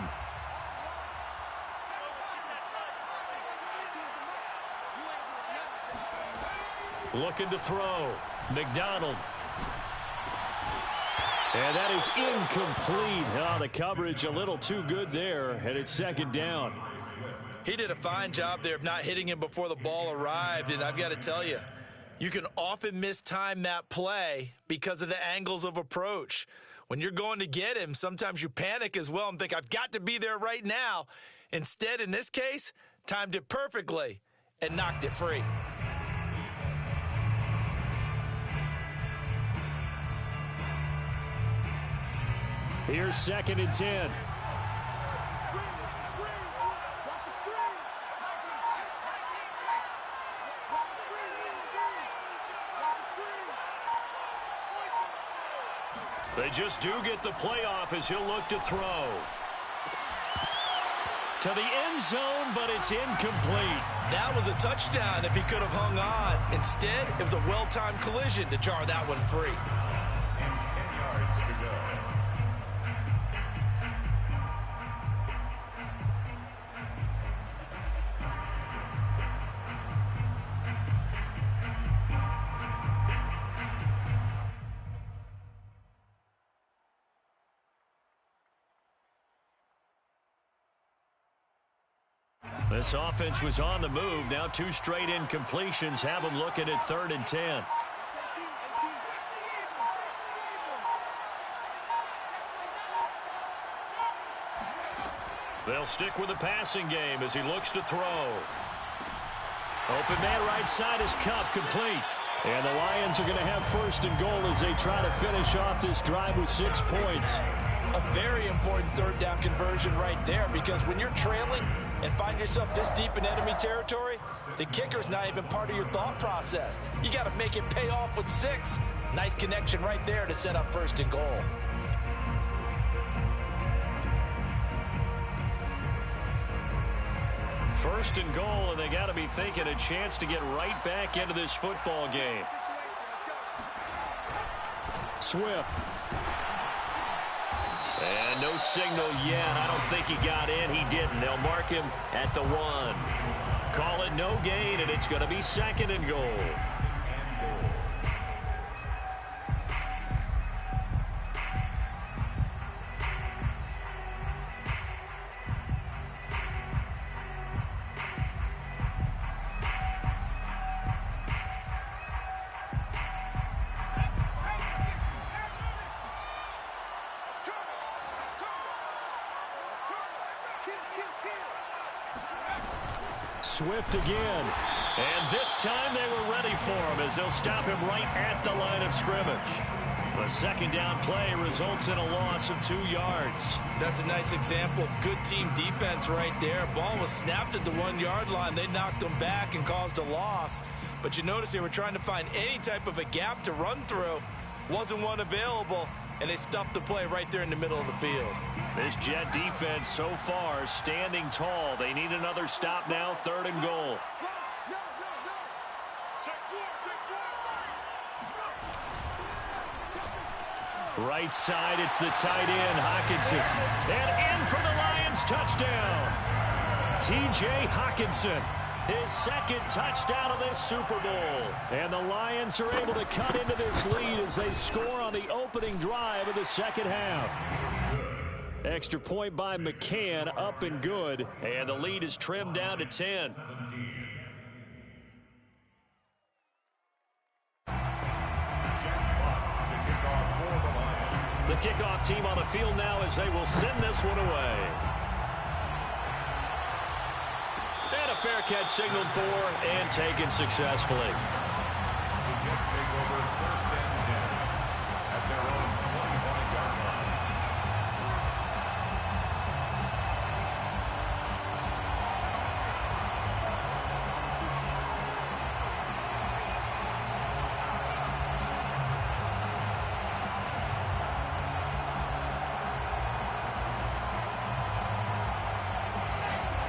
Looking to throw. McDonald. And that is incomplete. Oh, the coverage a little too good there, and it's 2nd down. He did a fine job there of not hitting him before the ball arrived, and I've got to tell you, you can often mistime that play because of the angles of approach. When you're going to get him, sometimes you panic as well and think, I've got to be there right now. Instead, in this case, timed it perfectly and knocked it free. Here's 2nd and 10. They just do get the playoff as he'll look to throw. To the end zone, but it's incomplete. That was a touchdown if he could have hung on. Instead, it was a well-timed collision to jar that one free. And 10 yards to go. This offense was on the move. Now 2 straight incompletions have them looking at 3rd and 10. They'll stick with the passing game as he looks to throw. Open man right side is Cup, complete. And the Lions are going to have 1st and goal as they try to finish off this drive with 6 points. A very important 3rd down conversion right there, because when you're trailing and find yourself this deep in enemy territory, the kicker's not even part of your thought process. You got to make it pay off with 6. Nice connection right there to set up 1st and goal. First and goal, and they got to be thinking a chance to get right back into this football game. Swift. And no signal yet. I don't think he got in. He didn't. They'll mark him at the 1. Call it no gain, and it's going to be 2nd and goal. Swift again. And this time they were ready for him as they'll stop him right at the line of scrimmage. The 2nd down play results in a loss of 2 yards. That's a nice example of good team defense right there. Ball was snapped at the 1-yard line. They knocked him back and caused a loss. But you notice they were trying to find any type of a gap to run through. Wasn't one available, and they stuffed the play right there in the middle of the field. This Jet defense so far standing tall. They need another stop now, 3rd and goal. Right side, it's the tight end, Hockenson. And in for the Lions, touchdown. T.J. Hockenson, his second touchdown of this Super Bowl. And the Lions are able to cut into this lead as they score on the opening drive of the second half. Extra point by McCann, up and good. And the lead is trimmed down to 10. The kickoff team on the field now as they will send this one away. And a fair catch signaled for and taken successfully. The Jets take over 1st and 10 at their own 25-yard line.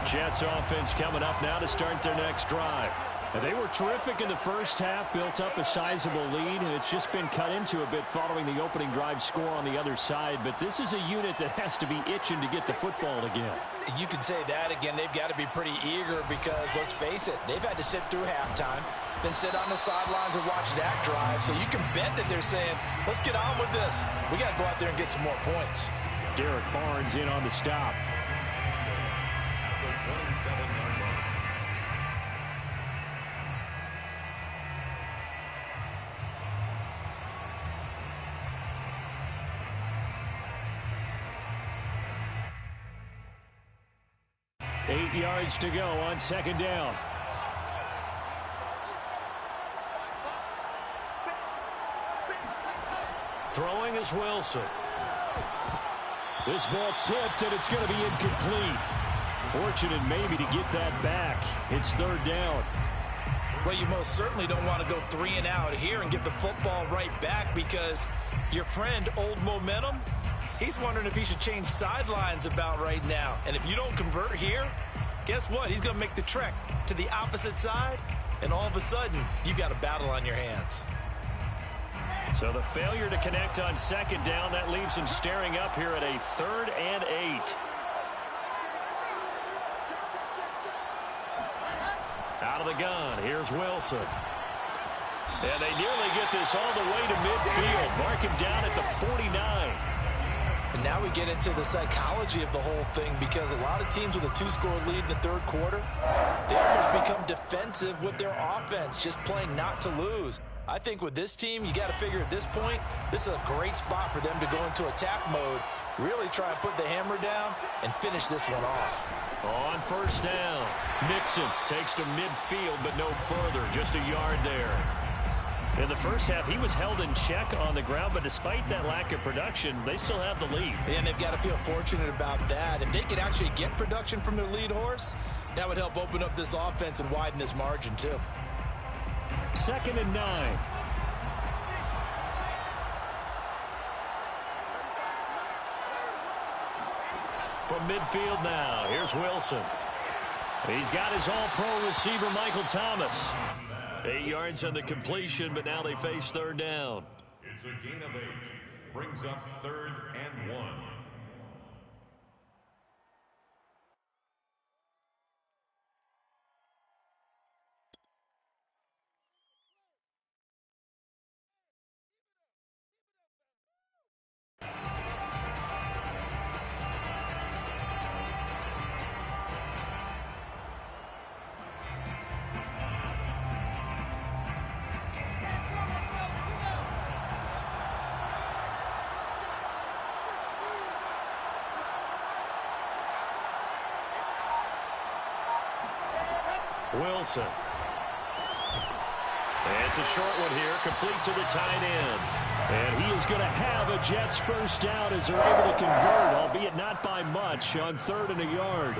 Jets offense coming up now to start their next drive. And they were terrific in the first half, built up a sizable lead, and it's just been cut into a bit following the opening drive score on the other side. But this is a unit that has to be itching to get the football again. You can say that again. They've got to be pretty eager because, let's face it, they've had to sit through halftime, then sit on the sidelines and watch that drive. So you can bet that they're saying, let's get on with this. We got to go out there and get some more points. Derek Barnes in on the stop. 27-yard line. Eight yards to go on second down. Throwing is Wilson. This ball tipped, and it's going to be incomplete. Fortunate maybe to get that back. It's third down. Well, you most certainly don't want to go 3 and out here and get the football right back because your friend, Old Momentum, he's wondering if he should change sidelines about right now. And if you don't convert here, guess what? He's going to make the trek to the opposite side, and all of a sudden, you've got a battle on your hands. So the failure to connect on second down, that leaves him staring up here at a 3rd and 8. Out of the gun, here's Wilson. And they nearly get this all the way to midfield. Mark him down at the 49. And now we get into the psychology of the whole thing because a lot of teams with a 2-score lead in the third quarter, they almost become defensive with their offense, just playing not to lose. I think with this team, you got to figure at this point, this is a great spot for them to go into attack mode, really try and put the hammer down and finish this one off. On first down, Mixon takes to midfield, but no further, just a yard there. In the first half, he was held in check on the ground, but despite that lack of production, they still have the lead. And they've got to feel fortunate about that. If they could actually get production from their lead horse, that would help open up this offense and widen this margin too. 2nd and 9. From midfield now, here's Wilson. He's got his all-pro receiver, Michael Thomas. 8 yards on the completion, but now they face third down. It's a gain of 8. Brings up 3rd and 1. Wilson. And it's a short one here, complete to the tight end. And he is going to have a Jets first down as they're able to convert, albeit not by much, on 3rd and a yard.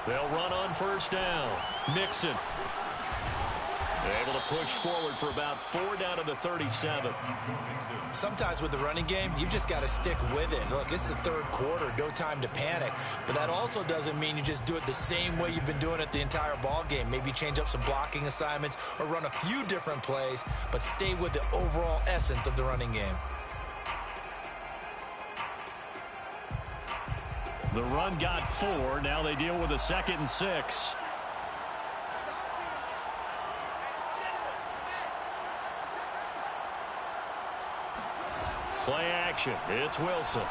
They'll run on first down. Mixon. Able to push forward for about 4 down to the 37. Sometimes with the running game, you've just got to stick with it. Look, it's the third quarter, no time to panic. But that also doesn't mean you just do it the same way you've been doing it the entire ball game. Maybe change up some blocking assignments or run a few different plays, but stay with the overall essence of the running game. The run got 4. Now they deal with a 2nd and 6. Play action. It's Wilson.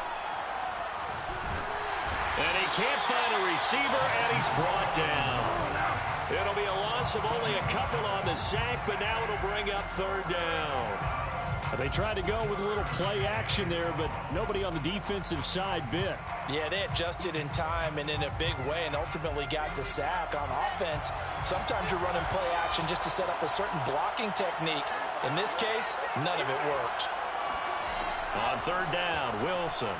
And he can't find a receiver, and he's brought down. It'll be a loss of only a couple on the sack, but now it'll bring up 3rd down. They tried to go with a little play action there, but nobody on the defensive side bit. Yeah, they adjusted in time and in a big way and ultimately got the sack. On offense, sometimes you're running play action just to set up a certain blocking technique. In this case, none of it worked. On 3rd down, Wilson.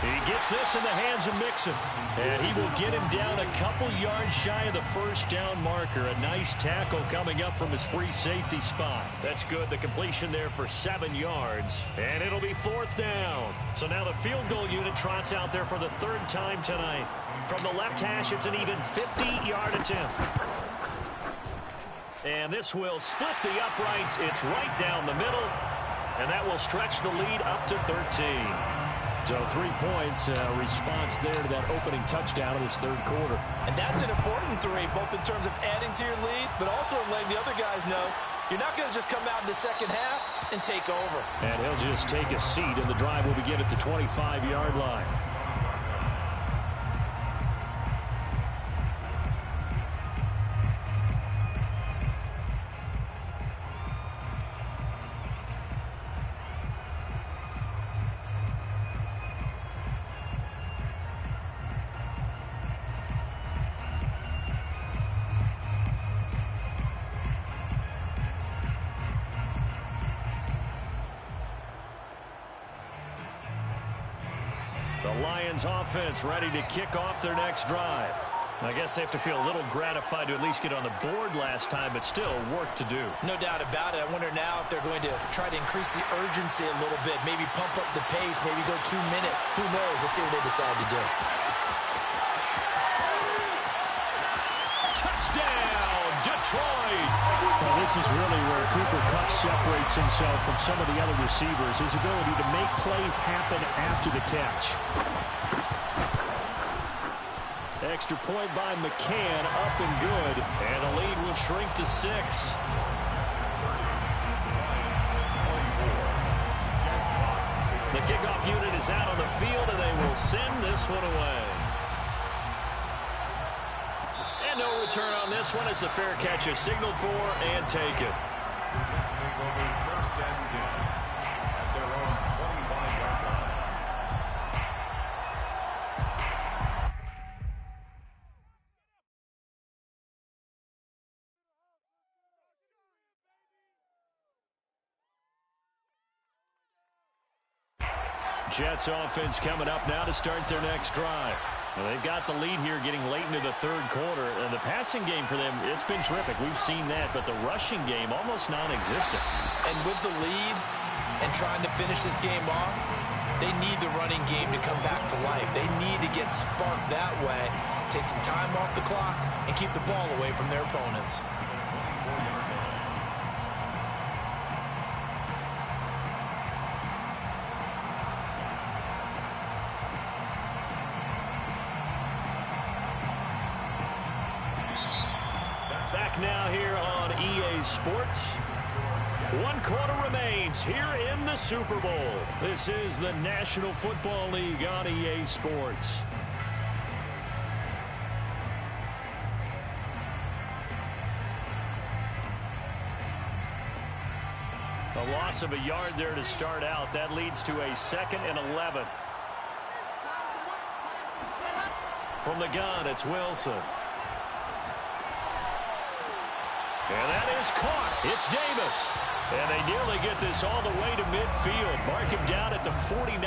He gets this in the hands of Mixon. And he will get him down a couple yards shy of the 1st down marker. A nice tackle coming up from his free safety spot. That's good. The completion there for 7 yards. And it'll be 4th down. So now the field goal unit trots out there for the 3rd time tonight. From the left hash, it's an even 50-yard attempt. And this will split the uprights. It's right down the middle. And that will stretch the lead up to 13. So 3 points, response there to that opening touchdown in this 3rd quarter. And that's an important 3, both in terms of adding to your lead, but also letting the other guys know you're not going to just come out in the 2nd half and take over. And he'll just take a seat, and the drive will begin at the 25-yard line. The Lions offense ready to kick off their next drive. I guess they have to feel a little gratified to at least get on the board last time, but still work to do. No doubt about it. I wonder now if they're going to try to increase the urgency a little bit, maybe pump up the pace, maybe go 2 minutes. Who knows? Let's see what they decide to do. Touchdown, Detroit! Well, this is really where Cooper Kupp separates himself from some of the other receivers, his ability to make plays happen after the catch. Extra point by McCann, up and good. And the lead will shrink to 6. The kickoff unit is out on the field, and they will send this one away. And no return on this one as the fair catch is signaled for and taken. Jets take over 1st and 10 at their own 25-yard line. Jets offense coming up now to start their next drive. Well, they've got the lead here getting late into the 3rd quarter. And the passing game for them, it's been terrific. We've seen that, but the rushing game almost non-existent. And with the lead and trying to finish this game off, they need the running game to come back to life. They need to get sparked that way, take some time off the clock, and keep the ball away from their opponents. Back now here on EA Sports. 1 quarter remains here in the Super Bowl. This is the National Football League on EA Sports. A loss of a yard there to start out. That leads to a 2nd and 11. From the gun, it's Wilson. And that is caught. It's Davis. And they nearly get this all the way to midfield. Mark him down at the 49.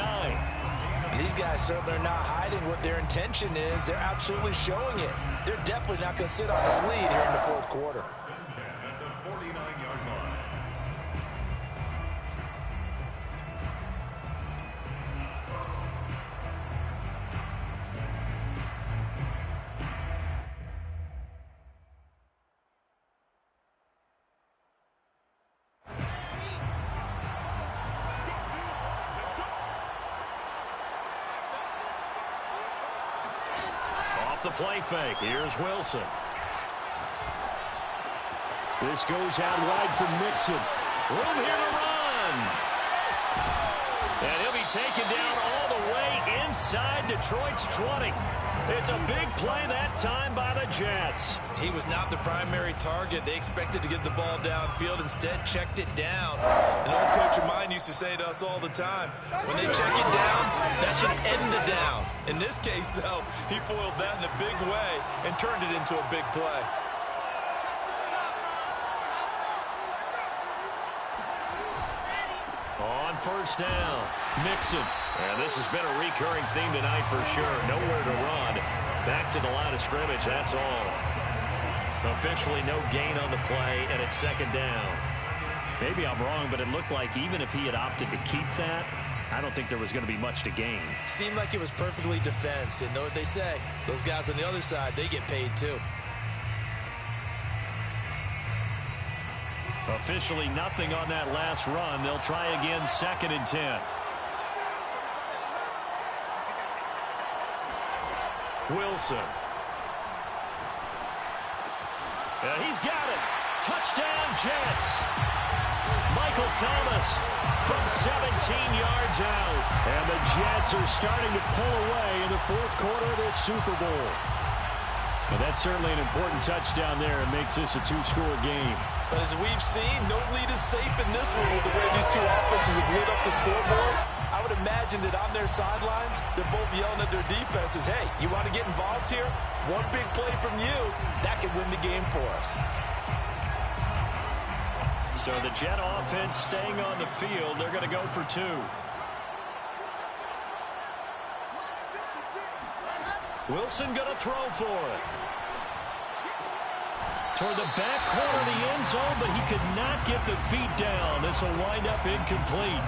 These guys certainly are not hiding what their intention is. They're absolutely showing it. They're definitely not going to sit on this lead here in the fourth quarter. At the 49-yard line. The play fake. Here's Wilson. This goes out wide for Mixon. Room here to run. And he'll be taken down all the way inside Detroit's 20. It's a big play that time by the Jets. He was not the primary target. They expected to get the ball downfield. Instead, checked it down. An old coach of mine used to say to us all the time, when they check it down, that should end the down. In this case, though, he foiled that in a big way and turned it into a big play. On first down, Mixon. And this has been a recurring theme tonight for sure. Nowhere to run. Back to the line of scrimmage, that's all. Officially no gain on the play, and it's second down. Maybe I'm wrong, but it looked like even if he had opted to keep that, I don't think there was going to be much to gain. Seemed like it was perfectly defense. And know what they say? Those guys on the other side, they get paid too. Officially nothing on that last run. They'll try again, second and 10. Wilson. And he's got it. Touchdown, Jets. Michael Thomas from 17 yards out. And the Jets are starting to pull away in the fourth quarter of this Super Bowl. And that's certainly an important touchdown there. It makes this a two-score game. But as we've seen, no lead is safe in this one with the way these two offenses have lit up the scoreboard. I would imagine that on their sidelines, they're both yelling at their defenses, hey, you want to get involved here? One big play from you, that could win the game for us. So the Jet offense staying on the field. They're going to go for two. Wilson going to throw for it. Toward the back corner of the end zone, but he could not get the feet down. This will wind up incomplete.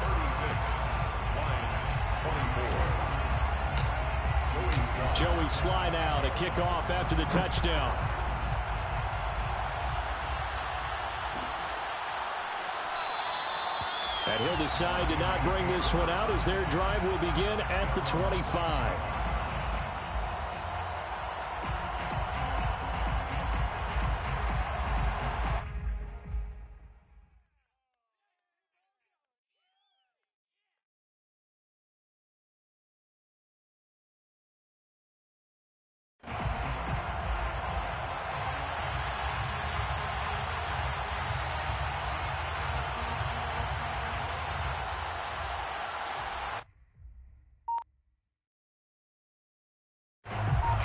36, Lions, 24. Joey slide out, a kickoff after the touchdown. And he'll decide to not bring this one out as their drive will begin at the 25.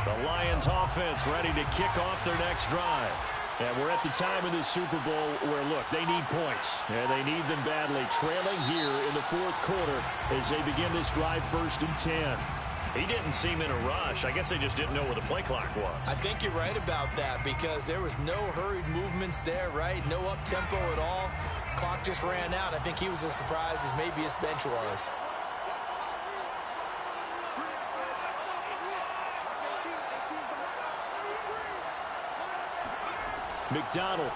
The Lions offense ready to kick off their next drive. And we're at the time in this Super Bowl where, look, they need points. And they need them badly. Trailing here in the fourth quarter as they begin this drive first and 10. He didn't seem in a rush. I guess they just didn't know where the play clock was. I think you're right about that because there was no hurried movements there, right? No up-tempo at all. Clock just ran out. I think he was as surprised as maybe his bench was. McDonald.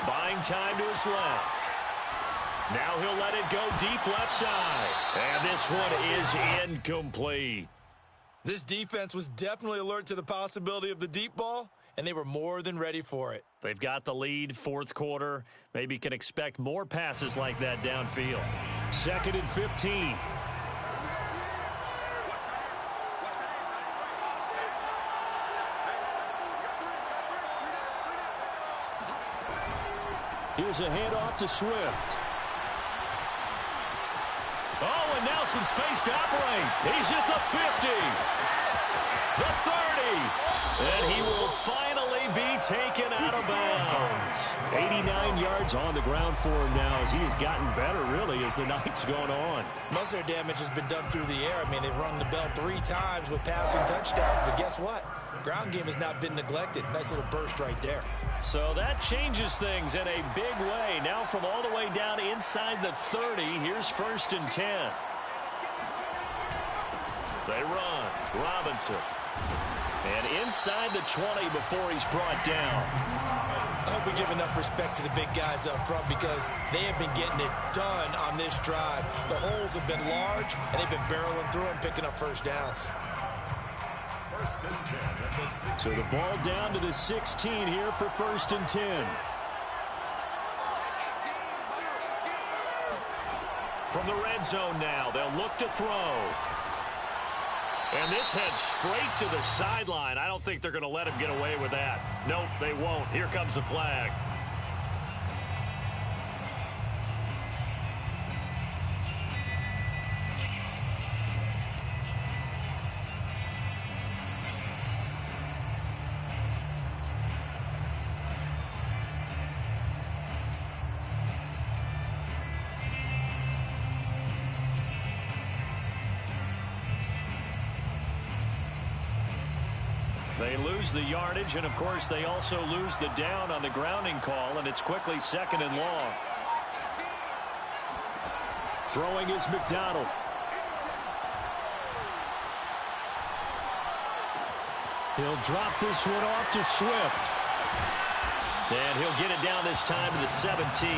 Buying time to his left. Now he'll let it go deep left side. And this one is incomplete. This defense was definitely alert to the possibility of the deep ball, and they were more than ready for it. They've got the lead, fourth quarter. Maybe can expect more passes like that downfield. Second and 15. Here's a handoff to Swift. Oh, and now some space to operate. He's at the 50. The 30. And he will finally be taken out of bounds. 89 yards on the ground for him now as he has gotten better, really, as the night's gone on. Most of their damage has been done through the air. I mean, they've rung the bell 3 times with passing touchdowns, but guess what? Ground game has not been neglected. Nice little burst right there. So that changes things in a big way. Now from all the way down inside the 30, here's 1st and 10. They run. Robinson. And inside the 20 before he's brought down. I hope we give enough respect to the big guys up front because they have been getting it done on this drive. The holes have been large, and they've been barreling through and picking up first downs. 1st and 10 at the 16. So the ball down to the 16 here for 1st and 10. From the red zone now, they'll look to throw. And this heads straight to the sideline. I don't think they're going to let him get away with that. Nope, they won't. Here comes the flag. They lose the yardage, and of course they also lose the down on the grounding call, and it's quickly 2nd and long. Throwing is McDonald. He'll drop this one off to Swift. And he'll get it down this time to the 17.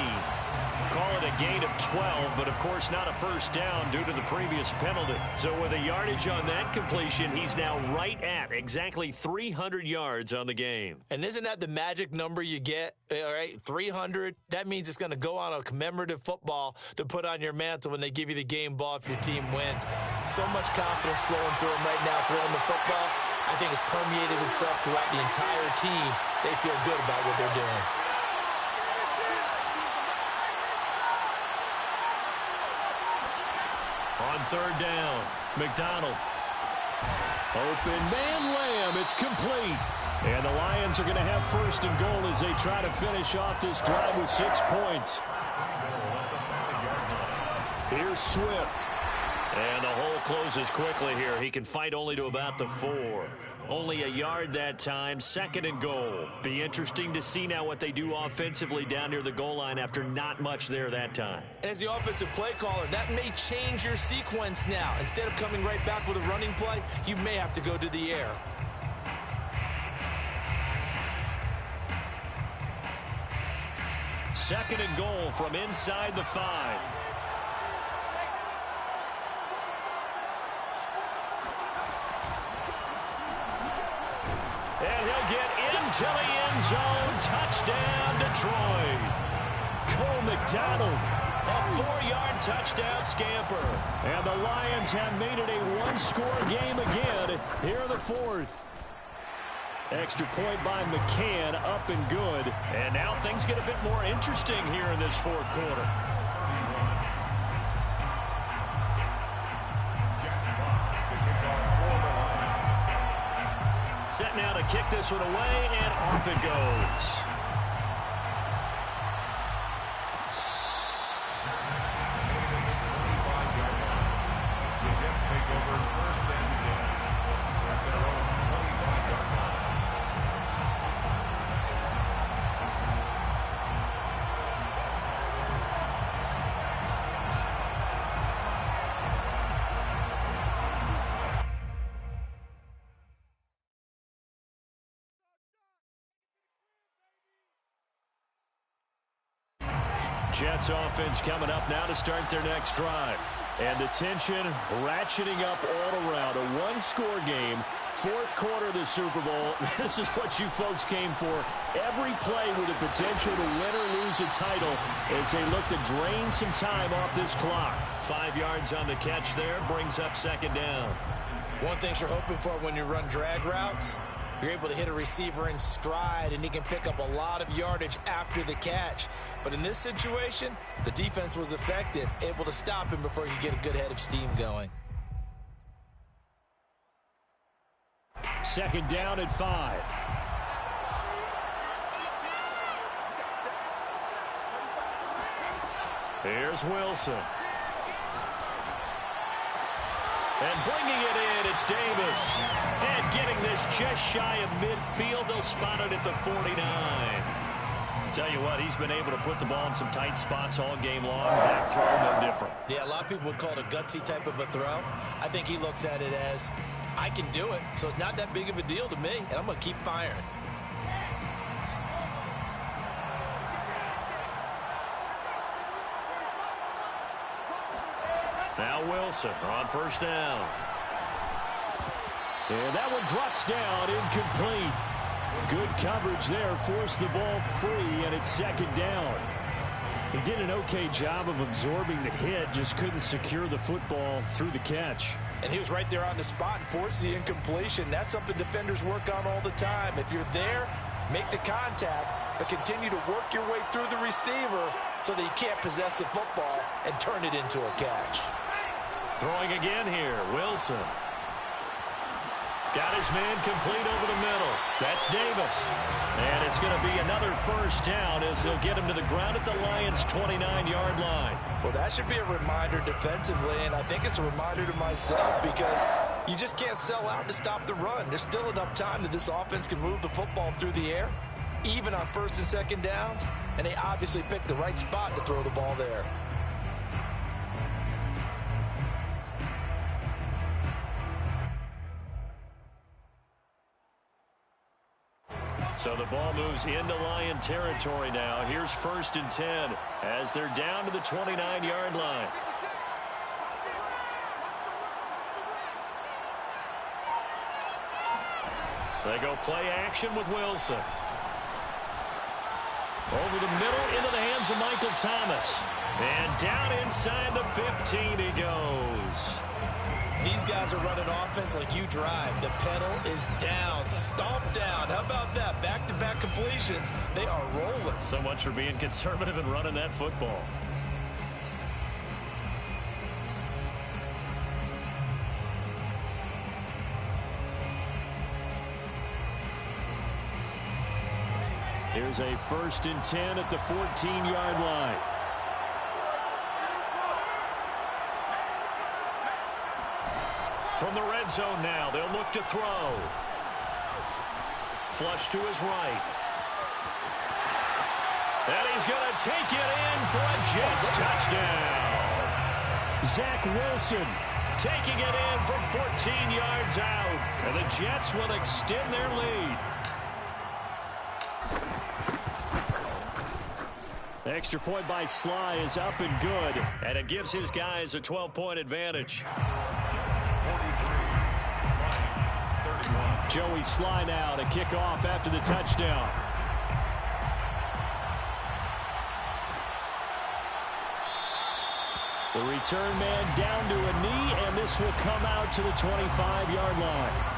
Call it a gain of 12, but of course not a first down due to the previous penalty. So with a yardage on that completion, he's now right at exactly 300 yards on the game. And isn't that the magic number you get? All right, 300. That means it's going to go on a commemorative football to put on your mantle when they give you the game ball if your team wins. So much confidence flowing through him right now throwing the football. I think it's permeated itself throughout the entire team. They feel good about what they're doing. On 3rd down, McDonald. Open man, Lamb. It's complete. And the Lions are going to have 1st and goal as they try to finish off this drive with 6 points. Here's Swift. And the hole closes quickly here. He can fight only to about the 4. Only a yard that time, 2nd and goal. Be interesting to see now what they do offensively down near the goal line after not much there that time. As the offensive play caller, that may change your sequence now. Instead of coming right back with a running play, you may have to go to the air. Second and goal from inside the 5. And he'll get into the end zone. Touchdown, Detroit. Cole McDonald, a 4-yard touchdown scamper. And the Lions have made it a 1-score game again here in the 4th. Extra point by McCann, up and good. And now things get a bit more interesting here in this 4th quarter. Set now to kick this one away, and off it goes. The Jets take over 1st and 10 at their own 25-yard line. Jets offense coming up now to start their next drive. And the tension ratcheting up all around. A 1-score game, 4th quarter of the Super Bowl. This is what you folks came for. Every play with the potential to win or lose a title as they look to drain some time off this clock. 5 yards on the catch there, brings up 2nd down. One thing you're hoping for when you run drag routes, You're able to hit a receiver in stride, and he can pick up a lot of yardage after the catch. But in this situation, the defense was effective, able to stop him before he could get a good head of steam going. Second down and 5. Here's Wilson. And bringing it in, it's Davis. And getting this just shy of midfield. They'll spot it at the 49. Tell you what, he's been able to put the ball in some tight spots all game long. That throw, no different. Yeah, a lot of people would call it a gutsy type of a throw. I think he looks at it as, I can do it, so it's not that big of a deal to me, and I'm going to keep firing. Now Wilson on first down. And that one drops down, incomplete. Good coverage there, forced the ball free, and it's second down. He did an okay job of absorbing the hit, just couldn't secure the football through the catch. And he was right there on the spot and forced the incompletion. That's something defenders work on all the time. If you're there, make the contact, but continue to work your way through the receiver so that you can't possess the football and turn it into a catch. Throwing again here, Wilson. Got his man complete over the middle. That's Davis. And it's going to be another first down as they'll get him to the ground at the Lions' 29-yard line. Well, that should be a reminder defensively, and I think it's a reminder to myself because you just can't sell out to stop the run. There's still enough time that this offense can move the football through the air, even on first and second downs, and they obviously picked the right spot to throw the ball there. So the ball moves into Lion territory now. Here's first and 10 as they're down to the 29-yard line. They go play action with Wilson. Over the middle into the hands of Michael Thomas. And down inside the 15 he goes. These guys are running offense like you drive. The pedal is down, stomped down. How about that? Back-to-back completions. They are rolling. So much for being conservative and running that football. Here's a first and 10 at the 14-yard line. From the red zone now, they'll look to throw. Flush to his right. And he's going to take it in for a Jets touchdown. Zach Wilson taking it in from 14 yards out. And the Jets will extend their lead. The extra point by Sly is up and good. And it gives his guys a 12-point advantage. Joey Sly now to kick off after the touchdown. The return man down to a knee, and this will come out to the 25-yard line.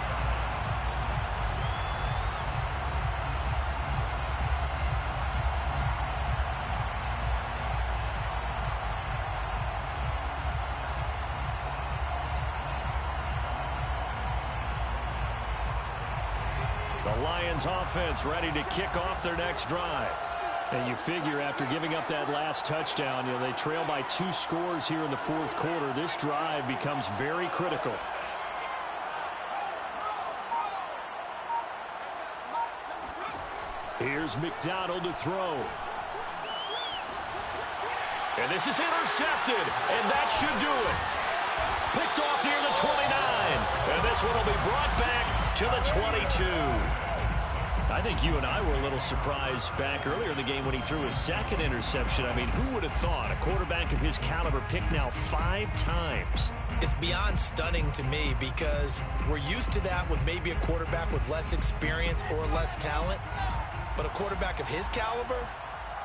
Lions offense ready to kick off their next drive. And you figure after giving up that last touchdown, they trail by 2 scores here in the fourth quarter. This drive becomes very critical. Here's McDonald to throw. And this is intercepted, and that should do it. Picked off near the 29, and this one will be brought back to the 22. I think you and I were a little surprised back earlier in the game when he threw his second interception. I mean, who would have thought a quarterback of his caliber picked now 5 times? It's beyond stunning to me because we're used to that with maybe a quarterback with less experience or less talent. But a quarterback of his caliber,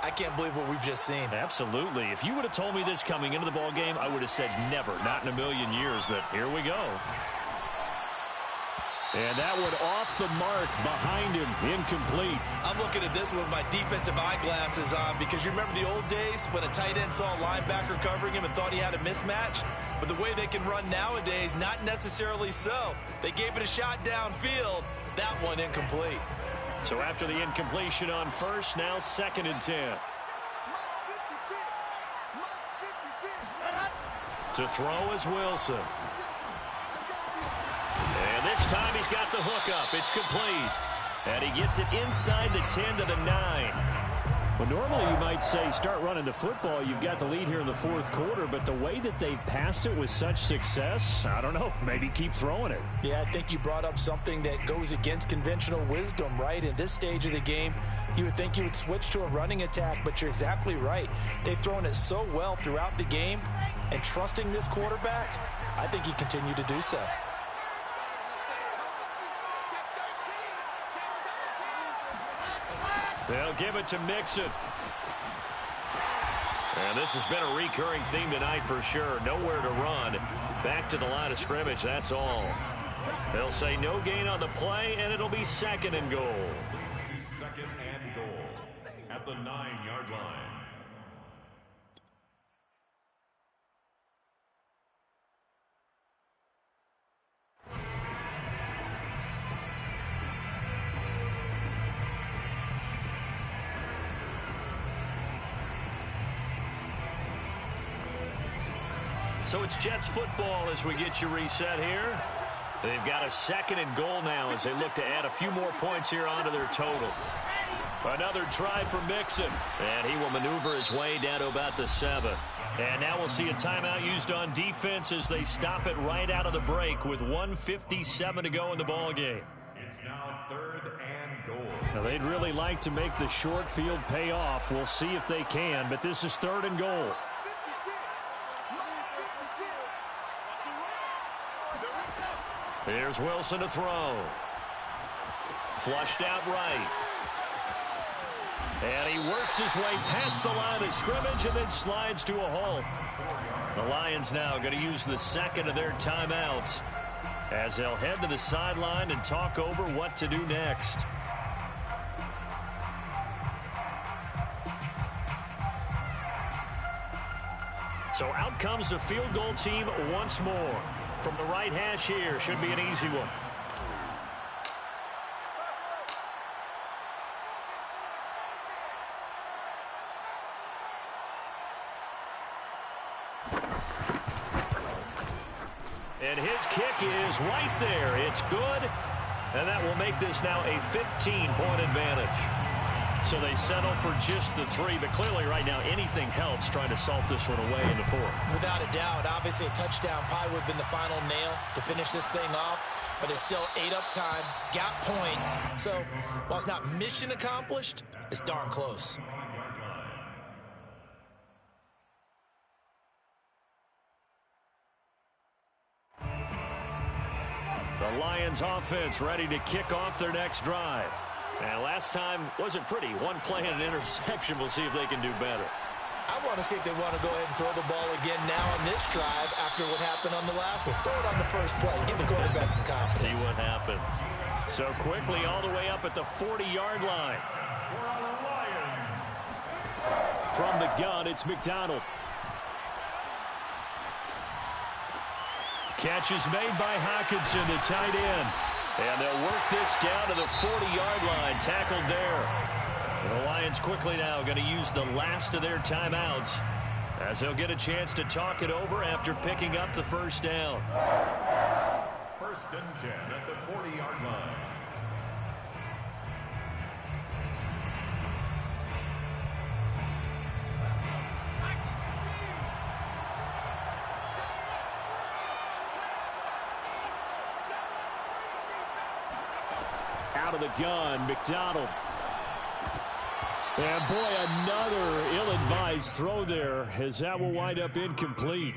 I can't believe what we've just seen. Absolutely. If you would have told me this coming into the ball game, I would have said never, not in a million years. But here we go. And that one off the mark behind him, incomplete. I'm looking at this with my defensive eyeglasses on because you remember the old days when a tight end saw a linebacker covering him and thought he had a mismatch? But the way they can run nowadays, not necessarily so. They gave it a shot downfield. That one incomplete. So after the incompletion on first, now 2nd and 10. To throw is Wilson. And this time he's got the hook up. It's complete. And he gets it inside the 10 to the 9. Well, normally you might say start running the football. You've got the lead here in the 4th quarter, but the way that they've passed it with such success, I don't know, maybe keep throwing it. Yeah, I think you brought up something that goes against conventional wisdom, right? In this stage of the game, you would think you would switch to a running attack, but you're exactly right. They've thrown it so well throughout the game, and trusting this quarterback, I think he continued to do so. They'll give it to Mixon. And this has been a recurring theme tonight for sure. Nowhere to run. Back to the line of scrimmage, that's all. They'll say no gain on the play, and it'll be 2nd and goal. Leads to 2nd and goal at the 9-yard line. So it's Jets football as we get you reset here. They've got a 2nd and goal now as they look to add a few more points here onto their total. Another try for Mixon. And he will maneuver his way down to about the 7. And now we'll see a timeout used on defense as they stop it right out of the break with 1:57 to go in the ballgame. It's now 3rd and goal. Now, they'd really like to make the short field pay off. We'll see if they can, but this is 3rd and goal. Here's Wilson to throw. Flushed out right. And he works his way past the line of scrimmage and then slides to a halt. The Lions now going to use the 2nd of their timeouts as they'll head to the sideline and talk over what to do next. So out comes the field goal team once more. From the right hash here, should be an easy one. And his kick is right there. It's good. And that will make this now a 15-point advantage. So they settle for just the 3, but clearly right now anything helps trying to salt this one away in the 4th. Without a doubt, obviously a touchdown probably would have been the final nail to finish this thing off, but it's still 8 up time, got points. So while it's not mission accomplished, it's darn close. The Lions offense ready to kick off their next drive. And last time wasn't pretty. One play and an interception. We'll see if they can do better. I want to see if they want to go ahead and throw the ball again now on this drive after what happened on the last one. Throw it on the first play. Give the quarterback some confidence. See what happens. So quickly all the way up at the 40-yard line. From the gun, it's McDonald. Catch is made by Hockenson, the tight end. And they'll work this down to the 40-yard line. Tackled there. And the Lions quickly now going to use the last of their timeouts as they'll get a chance to talk it over after picking up the first down. 1st and 10 at the 40-yard line. Out of the gun, McDonald. And boy, another ill-advised throw there as that will wind up incomplete.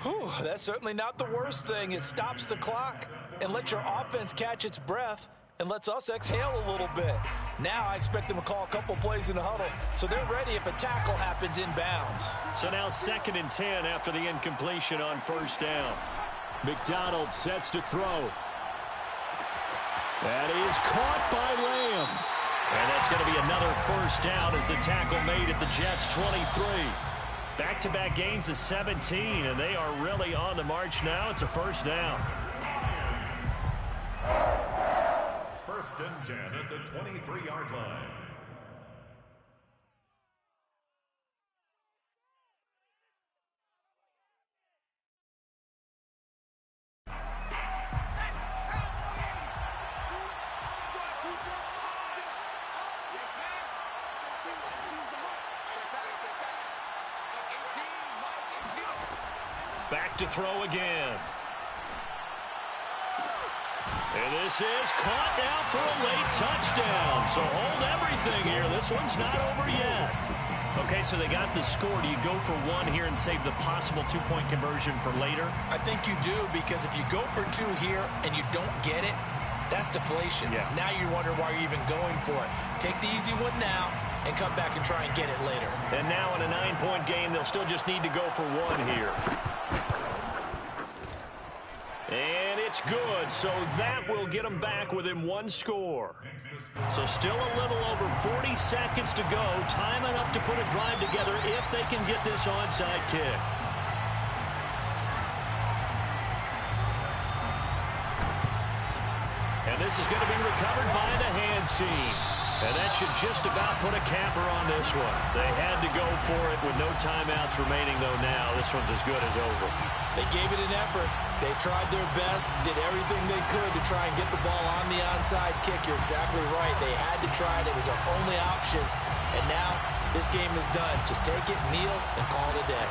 Whew, that's certainly not the worst thing. It stops the clock and lets your offense catch its breath and lets us exhale a little bit. Now I expect them to call a couple plays in the huddle, so they're ready if a tackle happens inbounds. So now 2nd and 10 after the incompletion on first down. McDonald sets to throw. That is caught by Lamb. And that's going to be another first down as the tackle made at the Jets' 23. Back-to-back gains of 17, and they are really on the march now. It's a first down. First and 10 at the 23-yard line. Back to throw again. And this is caught now for a late touchdown. So hold everything here. This one's not over yet. Okay, so they got the score. Do you go for one here and save the possible two-point conversion for later? I think you do, because if you go for two here and you don't get it, that's deflation. Yeah. Now you're wondering why you're even going for it. Take the easy one now and come back and try and get it later. And now in a 9-point game, they'll still just need to go for one here. And it's good, so that will get them back within one score. So still a little over 40 seconds to go. Time enough to put a drive together if they can get this onside kick. And this is going to be recovered by the hands team. And that should just about put a capper on this one. They had to go for it with no timeouts remaining, though now. This one's as good as over. They gave it an effort. They tried their best, did everything they could to try and get the ball on the onside kick. You're exactly right. They had to try it. It was their only option. And now this game is done. Just take it, kneel, and call it a day.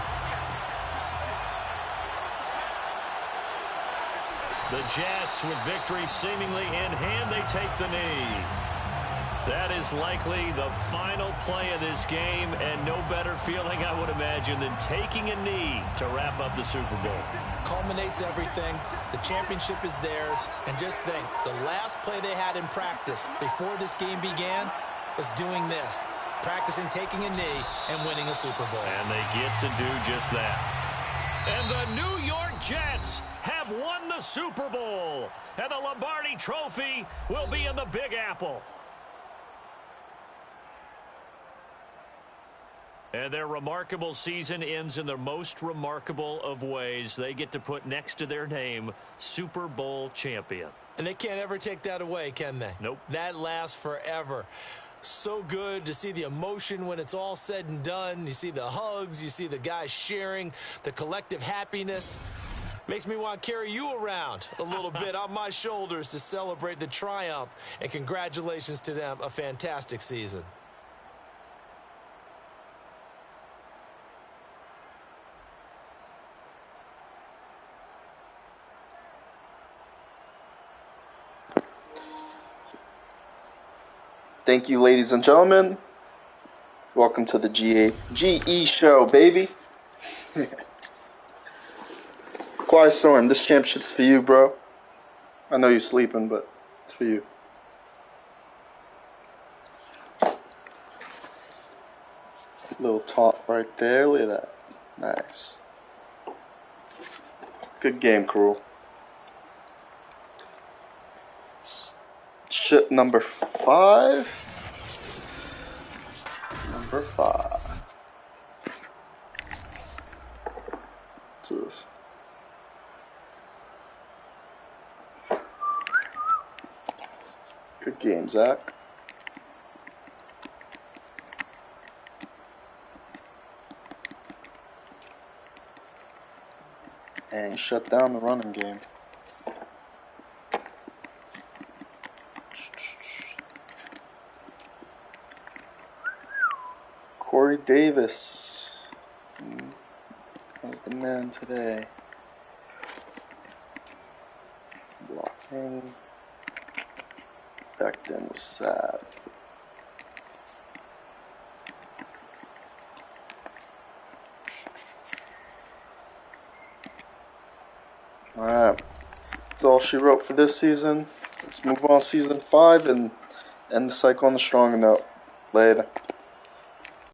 The Jets, with victory seemingly in hand, they take the knee. That is likely the final play of this game, and no better feeling, I would imagine, than taking a knee to wrap up the Super Bowl. Culminates everything. The championship is theirs. And just think, the last play they had in practice before this game began was doing this, practicing taking a knee and winning a Super Bowl. And they get to do just that. And the New York Jets have won the Super Bowl. And the Lombardi Trophy will be in the Big Apple. And their remarkable season ends in the most remarkable of ways. They get to put next to their name, Super Bowl champion. And they can't ever take that away, can they? Nope. That lasts forever. So good to see the emotion when it's all said and done. You see the hugs, you see the guys sharing, the collective happiness. Makes me want to carry you around a little bit on my shoulders to celebrate the triumph. And congratulations to them, a fantastic season. Thank you, ladies and gentlemen. Welcome to the GE show, baby. Quiet Storm, this championship's for you, bro. I know you're sleeping, but it's for you. Little top right there. Look at that. Nice. Good game, crew. Ship number 5. Number 5. What's this? Good game, Zach. And shut down the running game. Corey Davis was the man today. Blocking. Back then was sad. Alright. That's all she wrote for this season. Let's move on to season 5 and end the cycle on a strong note. Later.